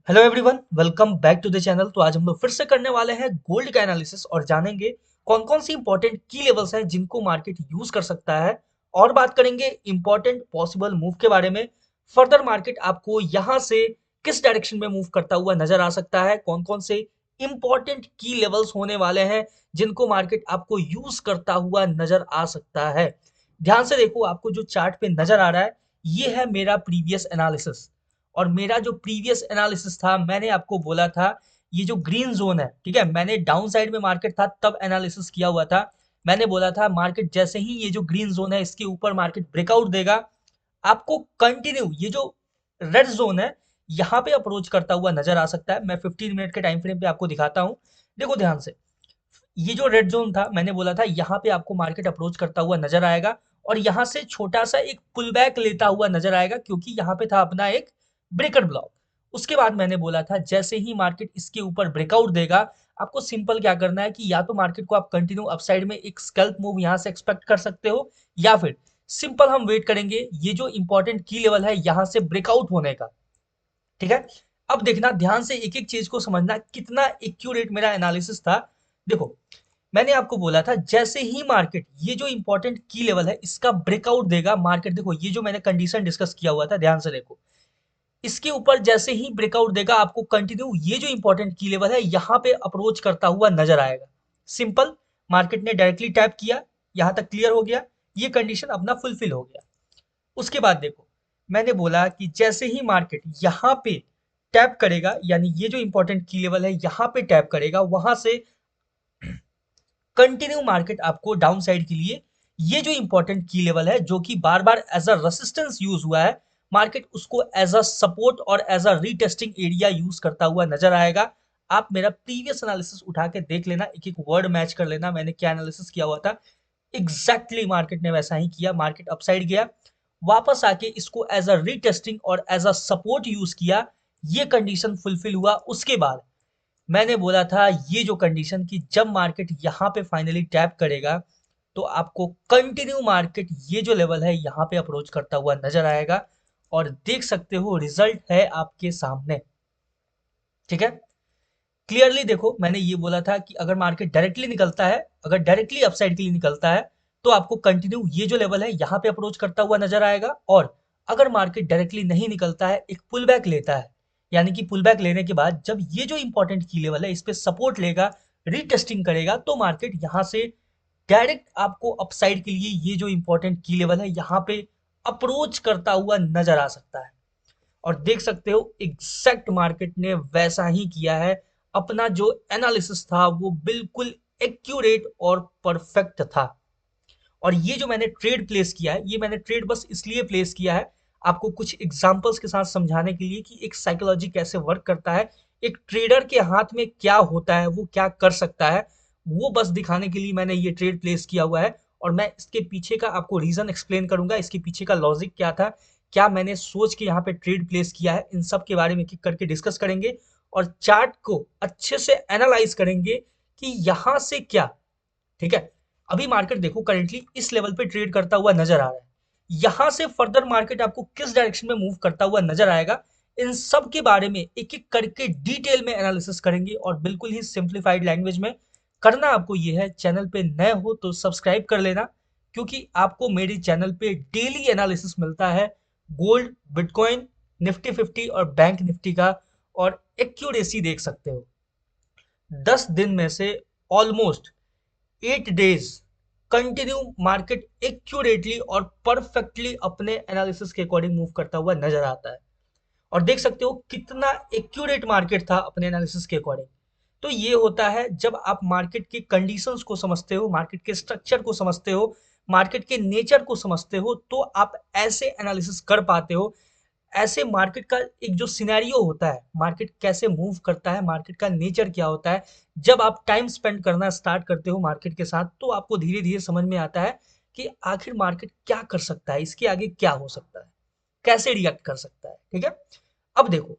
Hello everyone, welcome back to the channel. तो आज हम लोग फिर से करने वाले हैं गोल्ड का एनालिसिस और जानेंगे कौन कौन सी इंपॉर्टेंट की लेवल्स हैं जिनको मार्केट यूज कर सकता है। और बात करेंगे इंपॉर्टेंट पॉसिबल मूव के बारे में। फर्दर मार्केट आपको यहाँ से किस डायरेक्शन में मूव करता हुआ नजर आ सकता है, कौन कौन से इंपॉर्टेंट की लेवल्स होने वाले हैं जिनको मार्केट आपको यूज करता हुआ नजर आ सकता है। ध्यान से देखो, आपको जो चार्ट पे नजर आ रहा है ये है मेरा प्रीवियस एनालिसिस। और मेरा जो प्रीवियस एनालिसिस था, मैंने आपको बोला था ये जो ग्रीन जोन है, ठीक है, मैंने डाउन साइड में मार्केट था तब एनालिसिस किया हुआ था। मैंने बोला था मार्केट जैसे ही ये जो ग्रीन जोन है इसके ऊपर मार्केट ब्रेकआउट देगा, आपको कंटिन्यू ये जो रेड जोन है यहाँ पे अप्रोच करता हुआ नजर आ सकता है। मैं 15 मिनट के टाइम फ्रेम पे आपको दिखाता हूँ। देखो ध्यान से, ये जो रेड जोन था मैंने बोला था यहाँ पे आपको मार्केट अप्रोच करता हुआ नजर आएगा और यहाँ से छोटा सा एक पुल बैक लेता हुआ नजर आएगा, क्योंकि यहाँ पे था अपना एक ब्रेकर ब्लॉक। उसके बाद मैंने बोला था जैसे ही मार्केट इसके ऊपर ब्रेकआउट देगा, आपको सिंपल क्या करना है कि या तो मार्केट को आप कंटिन्यू अपसाइड में एक स्कैल्प मूव यहाँ से एक्सपेक्ट कर सकते हो, या फिर सिंपल हम वेट करेंगे ये जो इंपॉर्टेंट की लेवल है यहाँ से ब्रेकआउट होने का। ठीक है, अब देखना ध्यान से, एक एक चीज को समझना कितना एक्यूरेट मेरा एनालिसिस था। देखो, मैंने आपको बोला था जैसे ही मार्केट ये जो इंपॉर्टेंट की लेवल है इसका ब्रेकआउट देगा, मार्केट देखो ये जो मैंने कंडीशन डिस्कस किया हुआ था, ध्यान से देखो, इसके ऊपर जैसे ही ब्रेकआउट देगा आपको कंटिन्यू ये जो इंपॉर्टेंट की लेवल है यहाँ पे अप्रोच करता हुआ नजर आएगा। सिंपल, मार्केट ने डायरेक्टली टैप किया, यहां तक क्लियर हो गया, ये कंडीशन अपना फुलफिल हो गया। उसके बाद देखो, मैंने बोला कि जैसे ही मार्केट यहाँ पे टैप करेगा, यानी ये जो इंपॉर्टेंट की लेवल है यहाँ पे टैप करेगा, वहां से कंटिन्यू मार्केट आपको डाउन साइड के लिए ये जो इंपॉर्टेंट की लेवल है जो कि बार बार एज अ रेसिस्टेंस यूज हुआ है, मार्केट उसको एज अ सपोर्ट और as a retesting area use करता हुआ नजर आएगा। आप मेरा प्रीवियस एनालिसिस उठा के देख लेना, एक एक वर्ड मैच कर लेना, मैंने क्या एनालिसिस किया हुआ था। एग्जैक्टली मार्केट ने वैसा ही किया, मार्केट अपसाइड गया, वापस आके इसको एज अ रीटेस्टिंग और एज अ सपोर्ट यूज किया, ये कंडीशन फुलफिल हुआ। उसके बाद मैंने बोला था ये जो कंडीशन कि जब मार्केट यहाँ पे फाइनली टैप करेगा तो आपको कंटिन्यू मार्केट ये जो लेवल है यहाँ पे अप्रोच करता हुआ नजर आएगा। और देख सकते हो रिजल्ट है आपके सामने। ठीक है, क्लियरली देखो, मैंने ये बोला था कि अगर मार्केट डायरेक्टली निकलता है, अगर डायरेक्टली अपसाइड के लिए निकलता है तो आपको कंटिन्यू ये जो लेवल है यहाँ पे अप्रोच करता हुआ नजर आएगा। और अगर मार्केट डायरेक्टली नहीं निकलता है, एक पुल बैक लेता है, यानी कि पुल बैक लेने के बाद जब ये जो इंपॉर्टेंट की लेवल है इस पे सपोर्ट लेगा, रीटेस्टिंग करेगा, तो मार्केट यहाँ से डायरेक्ट आपको अपसाइड के लिए ये जो इंपॉर्टेंट की लेवल है यहाँ पे अप्रोच करता हुआ नजर आ सकता है। और देख सकते हो एग्जैक्ट मार्केट ने वैसा ही किया है। अपना जो एनालिसिस था वो बिल्कुल एक्यूरेट और परफेक्ट था। और ये जो मैंने ट्रेड प्लेस किया है, ये मैंने ट्रेड बस इसलिए प्लेस किया है आपको कुछ एग्जांपल्स के साथ समझाने के लिए कि एक साइकोलॉजी कैसे वर्क करता है, एक ट्रेडर के हाथ में क्या होता है, वो क्या कर सकता है, वो बस दिखाने के लिए मैंने ये ट्रेड प्लेस किया हुआ है। और मैं इसके पीछे का आपको रीजन एक्सप्लेन करूंगा, इसके पीछे का लॉजिक क्या था, क्या मैंने सोच के यहाँ पे ट्रेड प्लेस किया है, इन सब के बारे में एक एक करके डिस्कस करेंगे। और चार्ट को अच्छे से एनालाइज करेंगे कि यहाँ से क्या, ठीक है, अभी मार्केट देखो करेंटली इस लेवल पे ट्रेड करता हुआ नजर आ रहा है, यहां से फर्दर मार्केट आपको किस डायरेक्शन में मूव करता हुआ नजर आएगा, इन सब के बारे में एक एक करके डिटेल में एनालिसिस करेंगे और बिल्कुल ही सिंप्लीफाइड लैंग्वेज में। करना आपको ये है, चैनल पे नए हो तो सब्सक्राइब कर लेना, क्योंकि आपको मेरे चैनल पे डेली एनालिसिस मिलता है गोल्ड, बिटकॉइन, निफ्टी 50 और बैंक निफ्टी का। और एक्यूरेसी देख सकते हो, 10 दिन में से almost 8 days continue market accurately और परफेक्टली अपने एनालिसिस के अकॉर्डिंग मूव करता हुआ नजर आता है। और देख सकते हो कितना एक्यूरेट मार्केट था अपने एनालिसिस के अकॉर्डिंग। तो ये होता है जब आप मार्केट के कंडीशंस को समझते हो, मार्केट के स्ट्रक्चर को समझते हो, मार्केट के नेचर को समझते हो, तो आप ऐसे एनालिसिस कर पाते हो। ऐसे मार्केट का एक जो सिनेरियो होता है, मार्केट कैसे मूव करता है, मार्केट का नेचर क्या होता है, जब आप टाइम स्पेंड करना स्टार्ट करते हो मार्केट के साथ तो आपको धीरे धीरे समझ में आता है कि आखिर मार्केट क्या कर सकता है, इसके आगे क्या हो सकता है, कैसे रिएक्ट कर सकता है। ठीक है, अब देखो,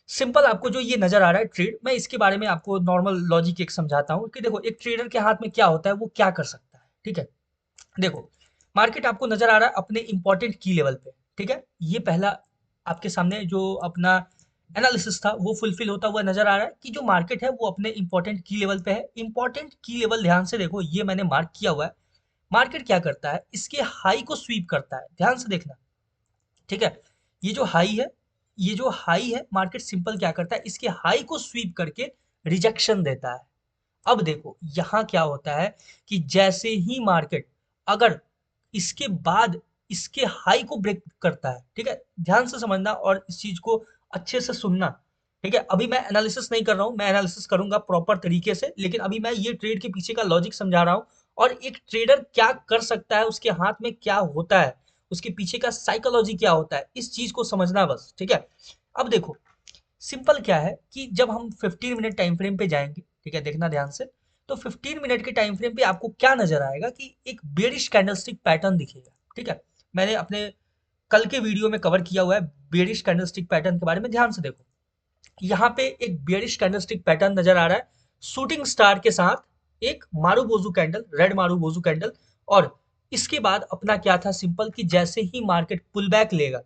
सिंपल आपको जो ये नजर आ रहा है ट्रेड, मैं इसके बारे में आपको नॉर्मल लॉजिक एक समझाता हूँ कि देखो एक ट्रेडर के हाथ में क्या होता है, वो क्या कर सकता है। ठीक है, देखो, मार्केट आपको नजर आ रहा है अपने इंपॉर्टेंट की लेवल पे। ठीक है, ये पहला आपके सामने जो अपना एनालिसिस था वो फुलफिल होता हुआ नजर आ रहा है कि जो मार्केट है वो अपने इंपॉर्टेंट की लेवल पे है। इंपॉर्टेंट की लेवल ध्यान से देखो, ये मैंने मार्क किया हुआ है। मार्केट क्या करता है, इसके हाई को स्वीप करता है, ध्यान से देखना, ठीक है। ये जो हाई है, ये जो हाई है, मार्केट सिंपल क्या करता है, इसके हाई को स्वीप करके रिजेक्शन देता है। अब देखो यहाँ क्या होता है कि जैसे ही मार्केट अगर इसके बाद इसके हाई को ब्रेक करता है, ठीक है, ध्यान से समझना और इस चीज को अच्छे से सुनना, ठीक है। अभी मैं एनालिसिस नहीं कर रहा हूं, मैं एनालिसिस करूंगा प्रॉपर तरीके से, लेकिन अभी मैं ये ट्रेड के पीछे का लॉजिक समझा रहा हूं और एक ट्रेडर क्या कर सकता है, उसके हाथ में क्या होता है, उसके पीछे का साइकोलॉजी क्या होता है, इस चीज को समझना बस, ठीक है। अब देखो सिंपल क्या है कि जब हम 15 मिनट टाइम फ्रेम पे जाएंगे, ठीक है, देखना ध्यान से, तो 15 मिनट के टाइम फ्रेम पे आपको क्या नजर आएगा कि एक बेरिश कैंडलस्टिक पैटर्न दिखेगा, ठीक है। मैंने अपने कल के वीडियो में कवर किया हुआ है बेरिश कैंडलस्टिक पैटर्न के बारे में, ध्यान से देखो। यहाँ पे एक बेरिश कैंडलस्टिक पैटर्न नजर आ रहा है, शूटिंग स्टार के साथ एक marubozu candle, red marubozu candle, और इसके बाद अपना क्या था सिंपल कि जैसे ही मार्केट पुल बैक लेगा,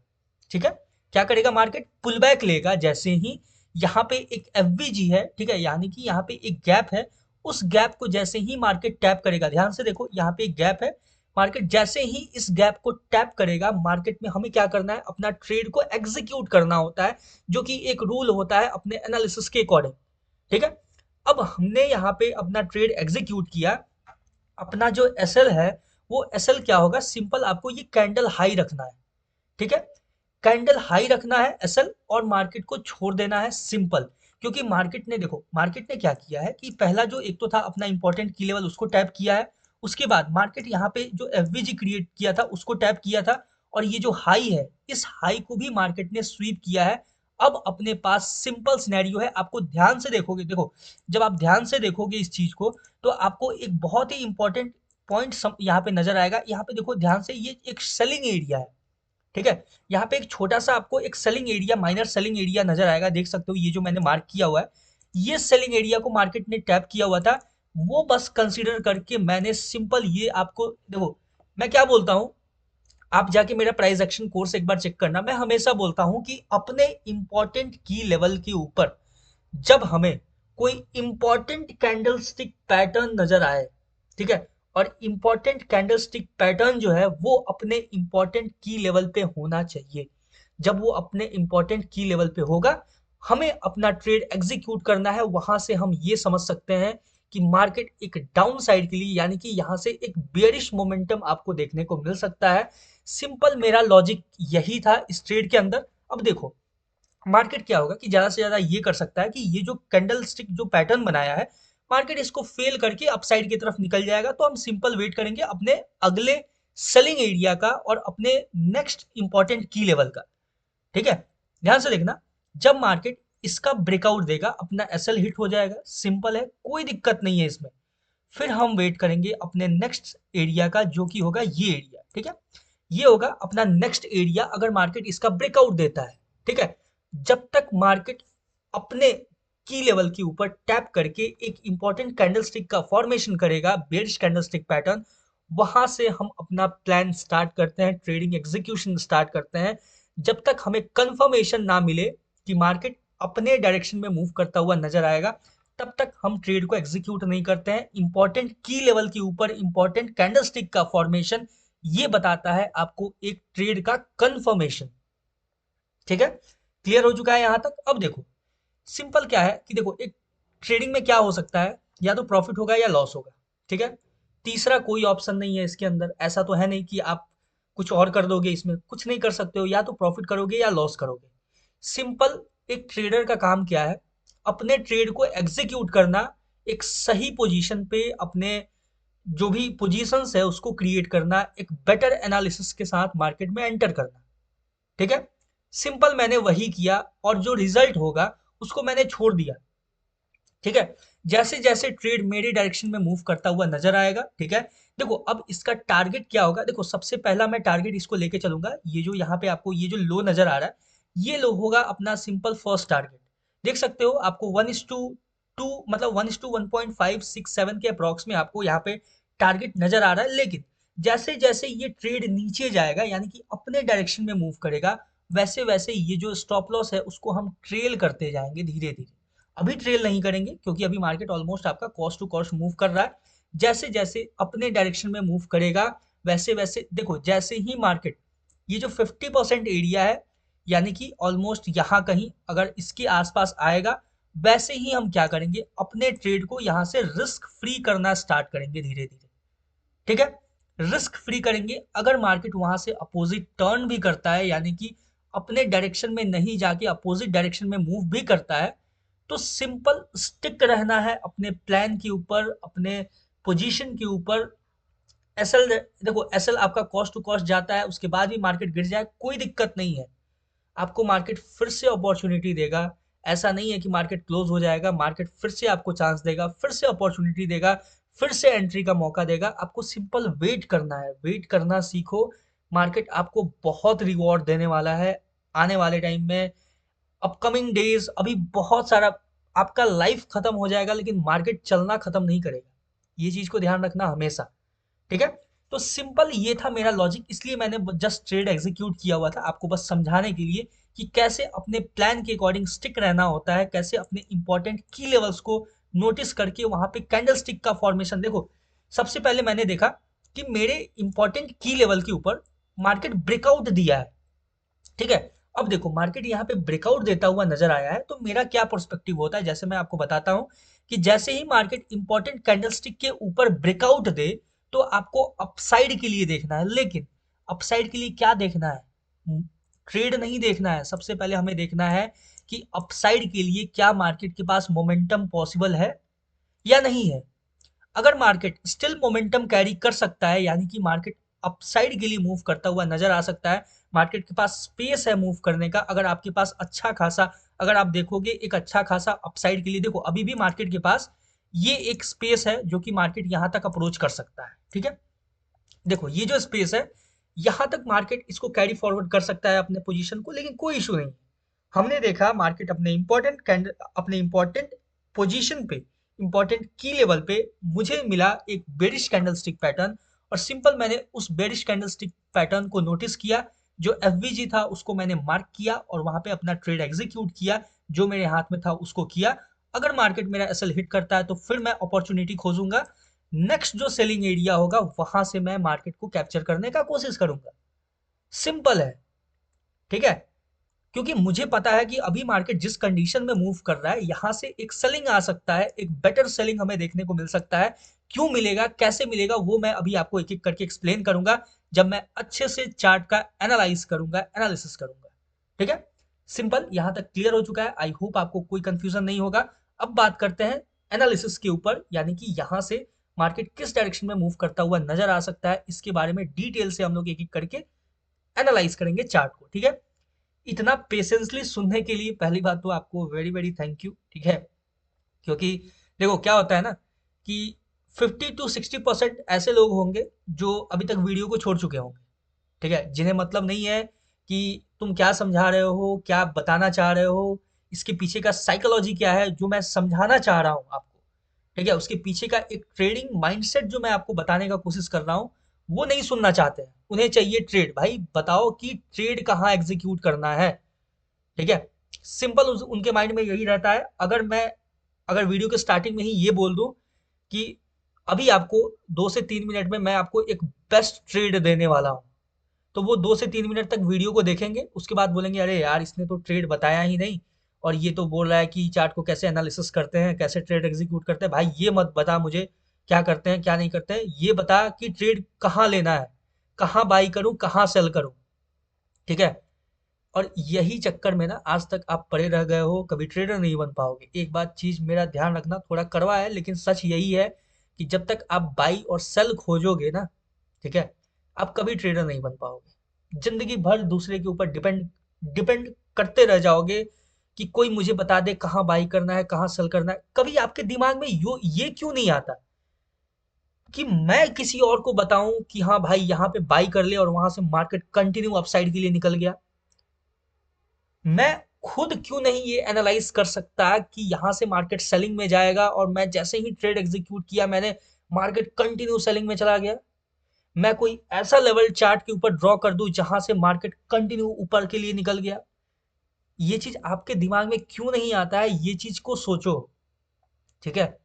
ठीक है, क्या करेगा मार्केट, पुल बैक लेगा जैसे ही, यहाँ पे एक एफवीजी है, ठीक है, यानी कि यहाँ पे एक गैप है, उस गैप को जैसे ही मार्केट टैप करेगा, ध्यान से देखो यहाँ पे एक गैप है, मार्केट जैसे ही इस गैप को टैप करेगा, मार्केट में हमें क्या करना है, अपना ट्रेड को एग्जीक्यूट करना होता है, जो कि एक रूल होता है अपने एनालिसिस के अकॉर्डिंग, ठीक है। अब हमने यहाँ पे अपना ट्रेड एग्जीक्यूट किया, अपना जो एसएल है वो एसएल क्या होगा, सिंपल आपको ये कैंडल हाई रखना है, ठीक है, कैंडल हाई रखना है एसएल, और मार्केट को छोड़ देना है सिंपल। क्योंकि मार्केट ने देखो, मार्केट ने क्या किया है कि पहला जो एक तो था अपना इंपॉर्टेंट की लेवल उसको टैप किया है, उसके बाद मार्केट यहाँ पे जो एफवीजी क्रिएट किया था उसको टैप किया था, और ये जो हाई है इस हाई को भी मार्केट ने स्वीप किया है। अब अपने पास सिंपल सिनेरियो है, आपको ध्यान से देखोगे, देखो जब आप ध्यान से देखोगे इस चीज को, तो आपको एक बहुत ही इंपॉर्टेंट पॉइंट यहाँ पे नजर आएगा। यहाँ पे देखो ध्यान से, ये एक सेलिंग एरिया है, ठीक है। यहाँ पे एक छोटा सा आपको एक selling area, minor selling area नजर आएगा, देख सकते हो ये जो मैंने मार्क किया हुआ है, ये सेलिंग एरिया को मार्केट ने टैप किया हुआ था, वो बस कंसीडर करके मैंने सिंपल ये आपको देखो, मैं क्या बोलता हूँ, आप जाके मेरा प्राइस एक्शन कोर्स एक बार चेक करना, मैं हमेशा बोलता हूँ कि अपने इंपॉर्टेंट की लेवल के ऊपर जब हमें कोई इंपॉर्टेंट कैंडलस्टिक पैटर्न नजर आए, ठीक है, और इंपॉर्टेंट कैंडलस्टिक पैटर्न जो है वो अपने इंपॉर्टेंट की लेवल पे होना चाहिए। जब वो अपने इंपॉर्टेंट की लेवल पे होगा, हमें अपना ट्रेड एग्जीक्यूट करना है, वहां से हम ये समझ सकते हैं कि मार्केट एक डाउन साइड के लिए, यानी कि यहां से एक बेयरिश मोमेंटम आपको देखने को मिल सकता है। सिंपल मेरा लॉजिक यही था इस ट्रेड के अंदर। अब देखो मार्केट क्या होगा कि ज्यादा से ज्यादा ये कर सकता है कि ये जो कैंडल स्टिक जो पैटर्न बनाया है, मार्केट इसको फेल करके अपसाइड की तरफ निकल जाएगा, तो हम सिंपल वेट करेंगे अपने अगले सेलिंग एरिया का और अपने नेक्स्ट इंपॉर्टेंट की लेवल का, ठीक है। ध्यान से देखना, जब मार्केट इसका ब्रेकआउट देगा अपना एसएल हिट हो जाएगा, सिंपल है, कोई दिक्कत नहीं है इसमें। फिर हम वेट करेंगे अपने नेक्स्ट एरिया का, जो कि होगा ये एरिया, ठीक है, ये होगा अपना नेक्स्ट एरिया अगर मार्केट इसका ब्रेकआउट देता है, ठीक है। जब तक मार्केट अपने की लेवल के ऊपर टैप करके एक इंपॉर्टेंट कैंडलस्टिक का फॉर्मेशन करेगा, बेरिश कैंडलस्टिक पैटर्न, वहां से हम अपना प्लान स्टार्ट करते हैं, ट्रेडिंग एग्जीक्यूशन स्टार्ट करते हैं। जब तक हमें कंफर्मेशन ना मिले कि मार्केट अपने डायरेक्शन में मूव करता हुआ नजर आएगा, तब तक हम ट्रेड को एग्जीक्यूट नहीं करते हैं। इंपॉर्टेंट की लेवल के ऊपर इंपॉर्टेंट कैंडलस्टिक का फॉर्मेशन ये बताता है आपको एक ट्रेड का कंफर्मेशन, ठीक है। क्लियर हो चुका है यहां तक। अब देखो सिंपल क्या है कि देखो एक ट्रेडिंग में क्या हो सकता है, या तो प्रॉफिट होगा या लॉस होगा, ठीक है। तीसरा कोई ऑप्शन नहीं है इसके अंदर, ऐसा तो है नहीं कि आप कुछ और कर दोगे, इसमें कुछ नहीं कर सकते हो, या तो प्रॉफिट करोगे या लॉस करोगे। सिंपल एक ट्रेडर का काम क्या है, अपने ट्रेड को एग्जीक्यूट करना, एक सही पोजीशन पे अपने जो भी पोजीशंस है उसको क्रिएट करना, एक बेटर एनालिसिस के साथ मार्केट में एंटर करना, ठीक है। सिंपल मैंने वही किया और जो रिजल्ट होगा उसको मैंने छोड़ दिया, ठीक है। जैसे जैसे ट्रेड मेरे डायरेक्शन में मूव करता हुआ नजर आएगा, ठीक है। देखो अब इसका टारगेट क्या होगा, देखो सबसे पहला मैं टारगेट इसको लेके चलूंगा, ये जो यहाँ पे आपको ये जो लो नजर आ रहा है, ये लो होगा अपना सिंपल फर्स्ट टारगेट। देख सकते हो आपको 1:2 मतलब 1:1.567 के अप्रॉक्स में आपको यहाँ पे टारगेट नजर आ रहा है। लेकिन जैसे जैसे ये ट्रेड नीचे जाएगा, यानी कि अपने डायरेक्शन में मूव करेगा, वैसे वैसे ये जो स्टॉप लॉस है उसको हम ट्रेल करते जाएंगे धीरे धीरे। अभी ट्रेल नहीं करेंगे क्योंकि अभी मार्केट ऑलमोस्ट आपका कॉस्ट टू कॉस्ट मूव कर रहा है। जैसे जैसे अपने डायरेक्शन में मूव करेगा वैसे वैसे देखो, जैसे ही मार्केट ये जो 50% एरिया है यानी कि ऑलमोस्ट यहाँ कहीं अगर इसके आसपास आएगा, वैसे ही हम क्या करेंगे, अपने ट्रेड को यहाँ से रिस्क फ्री करना स्टार्ट करेंगे धीरे धीरे। ठीक है, रिस्क फ्री करेंगे। अगर मार्केट वहां से अपोजिट टर्न भी करता है यानी कि अपने डायरेक्शन में नहीं जाके अपोजिट डायरेक्शन में मूव भी करता है, तो सिंपल स्टिक रहना है अपने प्लान के ऊपर, अपने पोजीशन के ऊपर। एसएल देखो, एसएल आपका कॉस्ट टू कॉस्ट जाता है, उसके बाद भी मार्केट गिर जाए कोई दिक्कत नहीं है, आपको मार्केट फिर से अपॉर्चुनिटी देगा। ऐसा नहीं है कि मार्केट क्लोज हो जाएगा, मार्केट फिर से आपको चांस देगा, फिर से अपॉर्चुनिटी देगा, फिर से एंट्री का मौका देगा। आपको सिंपल वेट करना है, वेट करना सीखो। मार्केट आपको बहुत रिवॉर्ड देने वाला है आने वाले टाइम में, अपकमिंग डेज। अभी बहुत सारा आपका लाइफ खत्म हो जाएगा लेकिन मार्केट चलना खत्म नहीं करेगा, ये चीज को ध्यान रखना हमेशा। ठीक है, तो सिंपल ये था मेरा लॉजिक, इसलिए मैंने जस्ट ट्रेड एग्जीक्यूट किया हुआ था आपको बस समझाने के लिए कि कैसे अपने प्लान के अकॉर्डिंग स्टिक रहना होता है, कैसे अपने इंपॉर्टेंट की लेवल्स को नोटिस करके वहां पे कैंडल स्टिक का फॉर्मेशन। देखो, सबसे पहले मैंने देखा कि मेरे इंपॉर्टेंट की लेवल के ऊपर मार्केट ब्रेकआउट दिया है। ठीक है, अब देखो मार्केट यहाँ पे ब्रेकआउट देता हुआ नजर आया है, तो मेरा क्या पर्सपेक्टिव होता है, जैसे मैं आपको बताता हूँ कि जैसे ही मार्केट इंपॉर्टेंट कैंडलस्टिक के ऊपर ब्रेकआउट दे तो आपको अपसाइड के लिए देखना है। लेकिन अपसाइड के लिए क्या देखना है, ट्रेड नहीं देखना है, सबसे पहले हमें देखना है कि अपसाइड के लिए क्या मार्केट के पास मोमेंटम पॉसिबल है या नहीं है। अगर मार्केट स्टिल मोमेंटम कैरी कर सकता है यानी कि मार्केट अपसाइड के लिए मूव करता हुआ नजर आ सकता है, मार्केट के पास स्पेस है मूव करने का, अगर आपके पास अच्छा खासा, अगर आप देखोगे एक अच्छा खासा अपसाइड के लिए, देखो अभी भी मार्केट के पास ये एक स्पेस है जो कि मार्केट यहां तक अप्रोच कर सकता है। ठीक है, देखो ये जो स्पेस है यहां तक मार्केट इसको कैरी फॉरवर्ड कर सकता है अपने पोजीशन को, लेकिन कोई इशू नहीं। हमने देखा मार्केट अपने इंपॉर्टेंट पोजीशन पे, इंपॉर्टेंट की लेवल पे मुझे मिला एक बेरिश कैंडलस्टिक पैटर्न, और सिंपल मैंने उस बेरिश कैंडलस्टिक पैटर्न को नोटिस किया, जो एफवीजी था उसको मैंने मार्क किया और वहां पे अपना ट्रेड एग्जीक्यूट किया, जो मेरे हाथ में था उसको किया। अगर मार्केट मेरा एसएल हिट करता है तो फिर मैं अपॉर्चुनिटी खोजूंगा, नेक्स्ट जो सेलिंग एरिया होगा वहां से मैं मार्केट को कैप्चर करने का कोशिश करूंगा। सिंपल है। ठीक है, क्योंकि मुझे पता है कि अभी मार्केट जिस कंडीशन में मूव कर रहा है यहां से एक सेलिंग आ सकता है, एक बेटर सेलिंग हमें देखने को मिल सकता है। क्यों मिलेगा, कैसे मिलेगा, वो मैं अभी आपको एक एक करके एक्सप्लेन करूंगा जब मैं अच्छे से चार्ट का एनालाइज करूंगा, एनालिसिस करूंगा। ठीक है, सिंपल यहां तक क्लियर हो चुका है, आई होप आपको कोई कंफ्यूजन नहीं होगा। अब बात करते हैं एनालिसिस के ऊपर, यानी कि यहां से मार्केट किस डायरेक्शन में मूव करता हुआ नजर आ सकता है, इसके बारे में डिटेल से हम लोग एक एक करके एनालाइज करेंगे चार्ट को। ठीक है, इतना पेशेंसली सुनने के लिए पहली बात तो आपको वेरी वेरी थैंक यू। ठीक है, क्योंकि देखो क्या होता है ना कि 50 to 60% ऐसे लोग होंगे जो अभी तक वीडियो को छोड़ चुके होंगे। ठीक है, जिन्हें मतलब नहीं है कि तुम क्या समझा रहे हो, क्या बताना चाह रहे हो, इसके पीछे का साइकोलॉजी क्या है जो मैं समझाना चाह रहा हूँ आपको। ठीक है, उसके पीछे का एक ट्रेडिंग माइंडसेट जो मैं आपको बताने का कोशिश कर रहा हूँ, वो नहीं सुनना चाहते हैं। उन्हें चाहिए ट्रेड, भाई बताओ कि ट्रेड कहाँ एग्जीक्यूट करना है। ठीक है, सिंपल उनके माइंड में यही रहता है। अगर वीडियो के स्टार्टिंग में ही ये बोल दूं कि अभी आपको 2 से 3 मिनट में मैं आपको एक बेस्ट ट्रेड देने वाला हूं, तो वो 2 से 3 मिनट तक वीडियो को देखेंगे, उसके बाद बोलेंगे अरे यार इसने तो ट्रेड बताया ही नहीं, और ये तो बोल रहा है कि चार्ट को कैसे एनालिसिस करते हैं, कैसे ट्रेड एग्जीक्यूट करते हैं। भाई ये मत बता मुझे क्या करते हैं क्या नहीं करते हैं, ये बता कि ट्रेड कहाँ लेना है, कहाँ बाई करूं कहाँ सेल करूं। ठीक है, और यही चक्कर में ना आज तक आप पड़े रह गए हो, कभी ट्रेडर नहीं बन पाओगे। एक बात चीज मेरा ध्यान रखना, थोड़ा कड़वा है लेकिन सच यही है कि जब तक आप बाई और सेल खोजोगे ना, ठीक है, आप कभी ट्रेडर नहीं बन पाओगे। जिंदगी भर दूसरे के ऊपर डिपेंड डिपेंड करते रह जाओगे कि कोई मुझे बता दे कहाँ बाई करना है कहाँ सेल करना है। कभी आपके दिमाग में ये क्यों नहीं आता कि मैं किसी और को बताऊं कि हाँ भाई यहाँ पे बाई कर ले और वहां से मार्केट कंटिन्यू अपसाइड के लिए निकल गया। मैं खुद क्यों नहीं ये एनालाइज कर सकता कि यहां से मार्केट सेलिंग में जाएगा और मैं जैसे ही ट्रेड एग्जीक्यूट किया मैंने, मार्केट कंटिन्यू सेलिंग में चला गया। मैं कोई ऐसा लेवल चार्ट के ऊपर ड्रॉ कर दूं जहां से मार्केट कंटिन्यू ऊपर के लिए निकल गया। ये चीज आपके दिमाग में क्यों नहीं आता है, ये चीज को सोचो। ठीक है,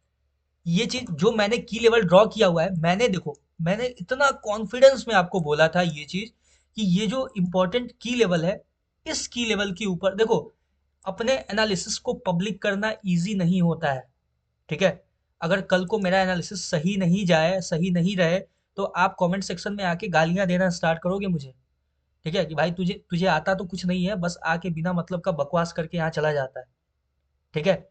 ये चीज जो मैंने की लेवल ड्रॉ किया हुआ है, मैंने देखो, मैंने इतना कॉन्फिडेंस में आपको बोला था ये चीज कि ये जो इंपॉर्टेंट की लेवल है, इस की लेवल के ऊपर देखो, अपने एनालिसिस को पब्लिक करना इजी नहीं होता है। ठीक है, अगर कल को मेरा एनालिसिस सही नहीं जाए, सही नहीं रहे, तो आप कमेंट सेक्शन में आके गालियां देना स्टार्ट करोगे मुझे। ठीक है, कि भाई तुझे तुझे आता तो कुछ नहीं है, बस आके बिना मतलब का बकवास करके यहाँ चला जाता है। ठीक है,